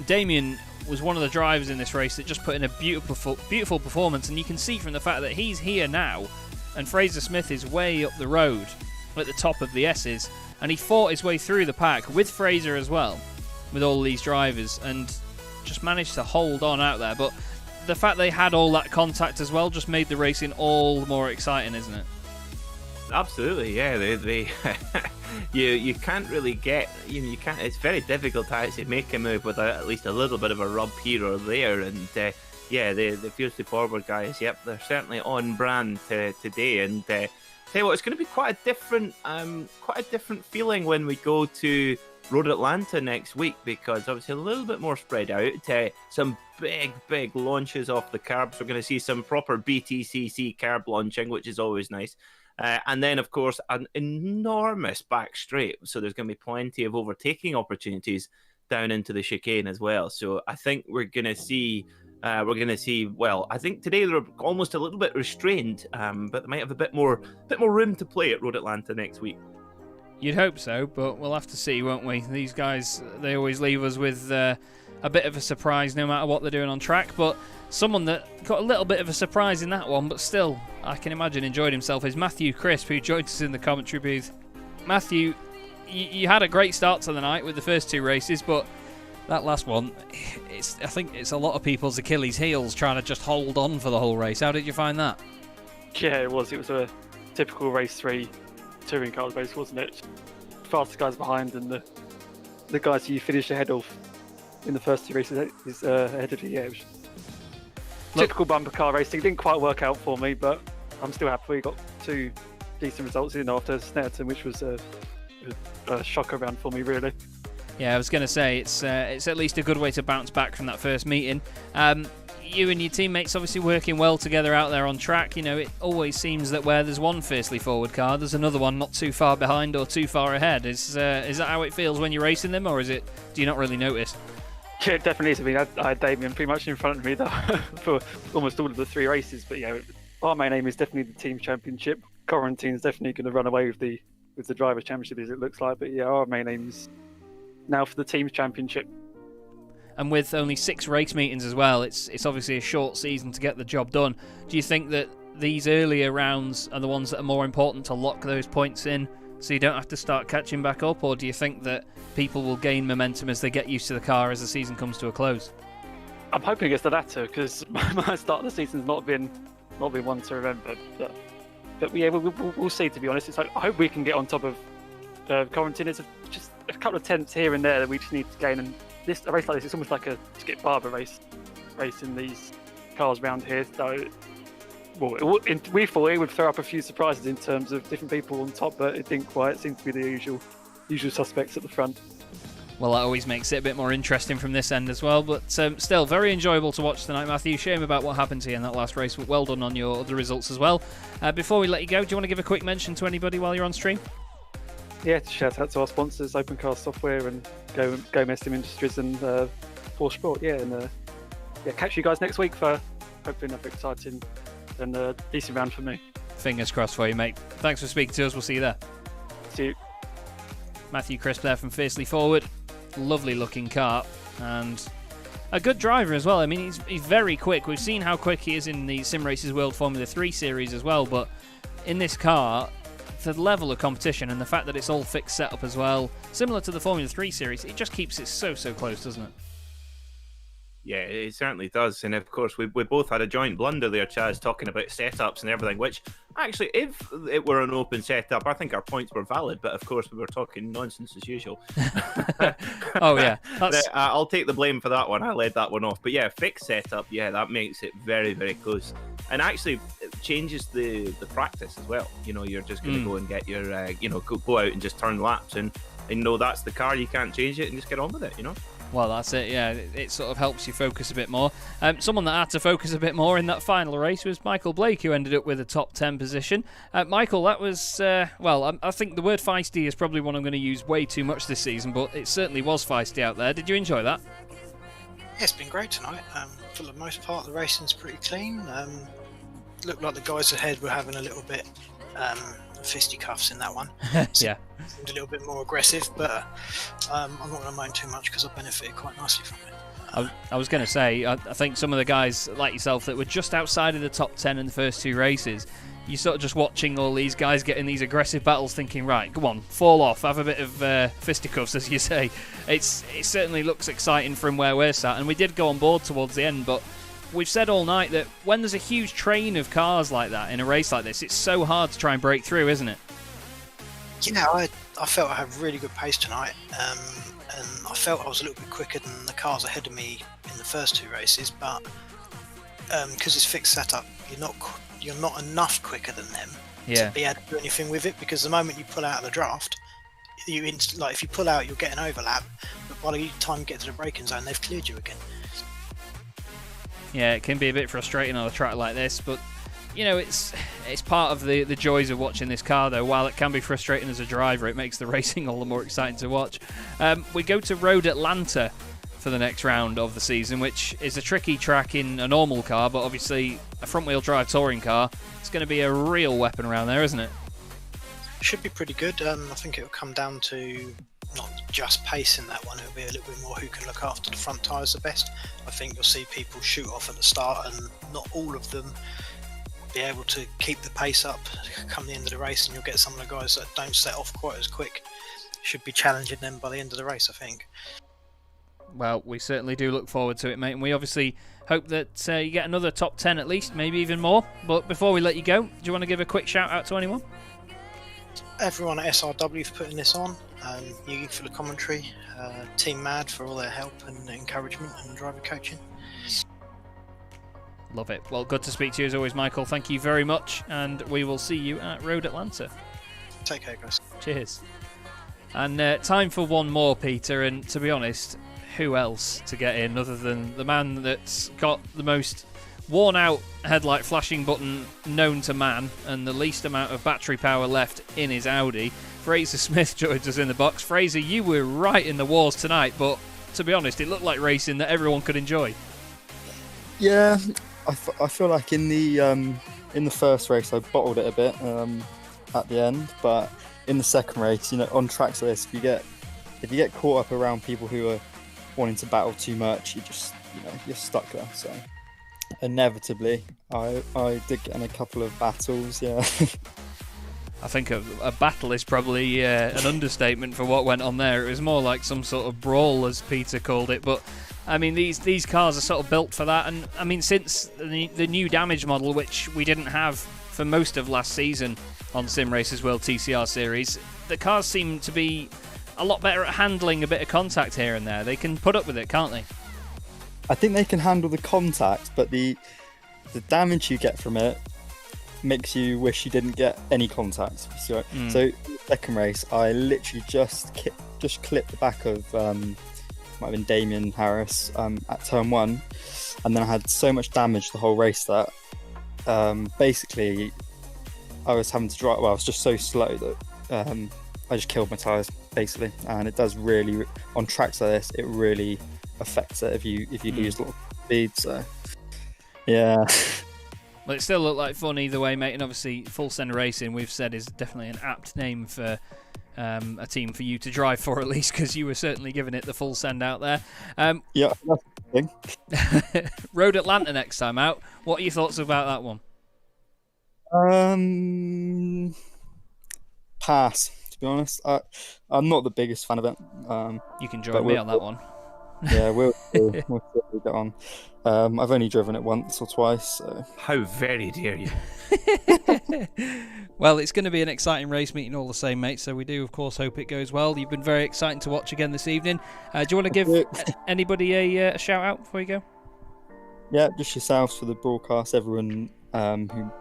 B: Damien was one of the drivers in this race that just put in a beautiful performance, and you can see from the fact that he's here now and Fraser Smith is way up the road at the top of the S's, and he fought his way through the pack with Fraser as well, with all these drivers, and just managed to hold on out there. But the fact they had all that contact as well just made the racing all the more exciting, isn't it?
C: Absolutely, yeah. They you can't really get, you can't. It's very difficult to actually make a move with at least a little bit of a rub here or there, and yeah, the fiercely forward guys, yep, they're certainly on brand today. And tell you what, it's going to be quite a different feeling when we go to Road Atlanta next week, because obviously a little bit more spread out. Some big launches off the carbs. We're going to see some proper BTCC carb launching, which is always nice. And then, of course, an enormous back straight. So there's going to be plenty of overtaking opportunities down into the chicane as well. So I think we're going to see. Well, I think today they're almost a little bit restrained, but they might have a bit more room to play at Road Atlanta next week.
B: You'd hope so, but we'll have to see, won't we? These guys, they always leave us with a bit of a surprise no matter what they're doing on track. But someone that got a little bit of a surprise in that one, but still, I can imagine enjoyed himself, is Matthew Crisp, who joined us in the commentary booth. Matthew, you had a great start to the night with the first two races, but that last one, I think it's a lot of people's Achilles heels trying to just hold on for the whole race. How did you find that?
D: Yeah, it was a typical race 3 touring car race, wasn't it? Fastest guys behind, and the guys who you finished ahead of in the first 2 races is ahead of you. Yeah, it was typical bumper car racing. It didn't quite work out for me, but I'm still happy we got 2 decent results in after Snetterton, which was a shocker round for me, really.
B: Yeah, I was going to say, it's at least a good way to bounce back from that first meeting. You and your teammates obviously working well together out there on track. You know, it always seems that where there's one fiercely forward car, there's another one not too far behind or too far ahead. Is that how it feels when you're racing them, or do you not really notice?
D: Yeah, it definitely is. I mean, I had Damien pretty much in front of me for almost all of the 3 races. But yeah, our main aim is definitely the team championship. Quarantine's definitely going to run away with the drivers' championship, as it looks like. But yeah, our main aim is now for the team's championship.
B: And with only 6 race meetings as well, it's obviously a short season to get the job done. Do you think that these earlier rounds are the ones that are more important to lock those points in so you don't have to start catching back up, or do you think that people will gain momentum as they get used to the car as the season comes to a close?
D: I'm hoping it's the latter, because my start of the season's not been one to remember. But yeah, we'll see. To be honest, it's like, I hope we can get on top of Quarantine. It's just a couple of tenths here and there that we just need to gain, and a race like this is almost like a Skip Barber race in these cars around here. So, we thought it would throw up a few surprises in terms of different people on top, but it didn't quite. It seems to be the usual suspects at the front.
B: Well, that always makes it a bit more interesting from this end as well, but still very enjoyable to watch tonight, Matthew. Shame about what happened here in that last race, but well done on your other results as well. Before we let you go, do you want to give a quick mention to anybody while you're on stream?
D: Yeah, to shout out to our sponsors, Opencast Software and Go Sim Industries and Force Sport. Yeah, and catch you guys next week for hopefully enough exciting and a decent round for me.
B: Fingers crossed for you, mate. Thanks for speaking to us. We'll see you there.
D: See you.
B: Matthew Crisp there from Fiercely Forward. Lovely looking car and a good driver as well. I mean, he's very quick. We've seen how quick he is in the Simracersworld Formula 3 series as well, but in this car, the level of competition and the fact that it's all fixed setup as well, similar to the Formula 3 series, it just keeps it so close, doesn't it?
C: Yeah, it certainly does. And of course, we both had a joint blunder there, Chaz, talking about setups and everything, which actually, if it were an open setup, I think our points were valid. But of course, we were talking nonsense as usual.
B: Oh, yeah.
C: I'll take the blame for that one. I led that one off. But yeah, fixed setup, yeah, that makes it very close. And actually, it changes the practice as well. You know, you're just going to go and get your, go out and just turn laps. And that's the car. You can't change it and just get on with it,
B: Well, that's it, yeah. It sort of helps you focus a bit more. Someone that had to focus a bit more in that final race was Michael Blake, who ended up with a top 10 position. Michael, that was, I think the word feisty is probably one I'm going to use way too much this season, but it certainly was feisty out there. Did you enjoy that?
E: Yeah, it's been great tonight. For the most part, the racing's pretty clean. Looked like the guys ahead were having a little bit fisticuffs in that one.
B: Yeah.
E: Seemed a little bit more aggressive, but I'm not going to moan too much because I benefited quite nicely from it.
B: I was going to say, I think some of the guys like yourself that were just outside of the top 10 in the first 2 races, you're sort of just watching all these guys get in these aggressive battles thinking, right, come on, fall off, have a bit of fisticuffs, as you say. It certainly looks exciting from where we're sat, and we did go on board towards the end, but we've said all night that when there's a huge train of cars like that in a race like this, it's so hard to try and break through, isn't it?
E: Yeah, I felt I had really good pace tonight, and I felt I was a little bit quicker than the cars ahead of me in the first 2 races, but because it's fixed setup, you're not enough quicker than them
B: Yeah.
E: to be able to do anything with it, because the moment you pull out of the draft, if you pull out, you'll get an overlap, but by the time you get to the braking zone, they've cleared you again.
B: Yeah, it can be a bit frustrating on a track like this, but you know, it's part of the joys of watching this car, though. While it can be frustrating as a driver, it makes the racing all the more exciting to watch. We go to Road Atlanta for the next round of the season, which is a tricky track in a normal car, but obviously a front-wheel drive touring car, it's going to be a real weapon around there, isn't it?
E: Should be pretty good. I think it'll come down to not just pace in that one, it'll be a little bit more who can look after the front tyres the best. I think you'll see people shoot off at the start and not all of them be able to keep the pace up come the end of the race, and you'll get some of the guys that don't set off quite as quick. Should be challenging them by the end of the race, I think.
B: Well, we certainly do look forward to it, mate, and we obviously hope that you get another top 10 at least, maybe even more. But before we let you go, do you want to give a quick shout out to anyone?
E: Everyone at SRW for putting this on, you for the commentary, Team Mad for all their help and encouragement and driver coaching.
B: Love it. Well, good to speak to you as always, Michael. Thank you very much, and we will see you at Road Atlanta.
E: Take care, guys.
B: Cheers. And time for one more, Peter, and to be honest, who else to get in other than the man that's got the most worn-out headlight flashing button known to man and the least amount of battery power left in his Audi. Fraser Smith joins us in the box. Fraser, you were right in the wars tonight, but to be honest, it looked like racing that everyone could enjoy.
F: Yeah, I feel like in the first race I bottled it a bit at the end, but in the second race, you know, on tracks like this, if you get caught up around people who are wanting to battle too much, you're stuck there. So inevitably, I did get in a couple of battles. Yeah.
B: I think a battle is probably an understatement for what went on there. It was more like some sort of brawl, as Peter called it. But I mean, these cars are sort of built for that. And I mean, since the new damage model, which we didn't have for most of last season on Simracersworld TCR series, the cars seem to be a lot better at handling a bit of contact here and there. They can put up with it, can't they?
F: I think they can handle the contact, but the damage you get from it makes you wish you didn't get any contact. So, so second race, I literally just clipped the back of might have been Damien Harris at turn 1, and then I had so much damage the whole race that basically I was having to drive. Well, I was just so slow that I just killed my tyres basically, and it does really on tracks like this. It really affects it if you lose a lot of speed. So yeah.
B: Well, it still looked like fun either way, mate, and obviously Full Send Racing, we've said, is definitely an apt name for a team for you to drive for, at least, because you were certainly giving it the full send out there.
F: Yeah, that's the thing.
B: Road Atlanta next time out. What are your thoughts about that one?
F: Pass, to be honest. I'm not the biggest fan of it.
B: You can join me on that one.
F: Yeah, we'll get on. I've only driven it once or twice. So.
C: How very dare you?
B: Well, it's going to be an exciting race meeting all the same, mate, so we do, of course, hope it goes well. You've been very exciting to watch again this evening. Do you want to give anybody a shout-out before you go?
F: Yeah, just yourselves for the broadcast, everyone who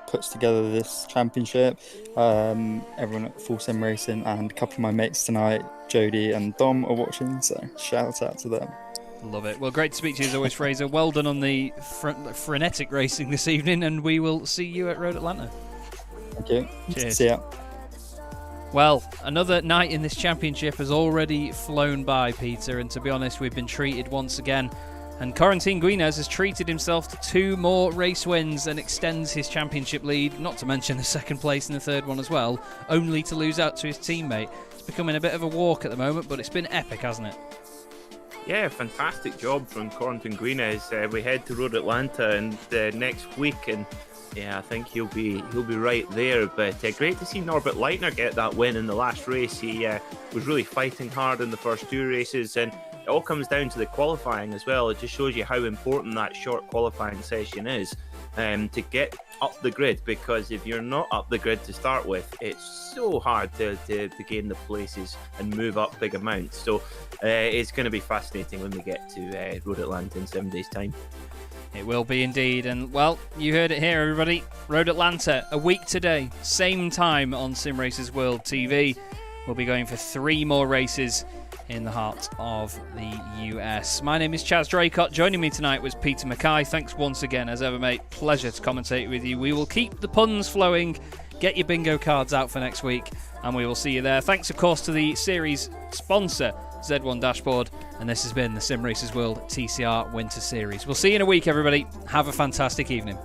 F: puts together this championship, everyone at Full Sim Racing, and a couple of my mates tonight, Jody and Dom, are watching, so shout out to them.
B: Love it. Well, great to speak to you as always, Fraser. Well done on the frenetic racing this evening, and we will see you at Road Atlanta.
F: Thank you.
B: Cheers.
F: See ya.
B: Well, another night in this championship has already flown by, Peter, and to be honest, we've been treated once again. And Corentin Guinez has treated himself to 2 more race wins and extends his championship lead, not to mention the second place and the third one as well, only to lose out to his teammate. It's becoming a bit of a walk at the moment, but it's been epic, hasn't it?
C: Yeah, fantastic job from Corentin Guinez. We head to Road Atlanta and next week, and yeah, I think he'll be right there. But great to see Norbert Leitner get that win in the last race. He was really fighting hard in the first 2 races, and it all comes down to the qualifying as well. It just shows you how important that short qualifying session is to get up the grid, because if you're not up the grid to start with, it's so hard to gain the places and move up big amounts. So it's going to be fascinating when we get to Road Atlanta in 7 days' time.
B: It will be indeed. And, well, you heard it here, everybody. Road Atlanta, a week today, same time on Simracersworld TV. We'll be going for 3 more races in the heart of the US. My name is Chaz Draycott. Joining me tonight was Peter MacKay. Thanks once again, as ever, mate. Pleasure to commentate with you. We will keep the puns flowing. Get your bingo cards out for next week, and we will see you there. Thanks, of course, to the series sponsor, Z1 Dashboard, and this has been the Simracersworld TCR Winter Series. We'll see you in a week, everybody. Have a fantastic evening.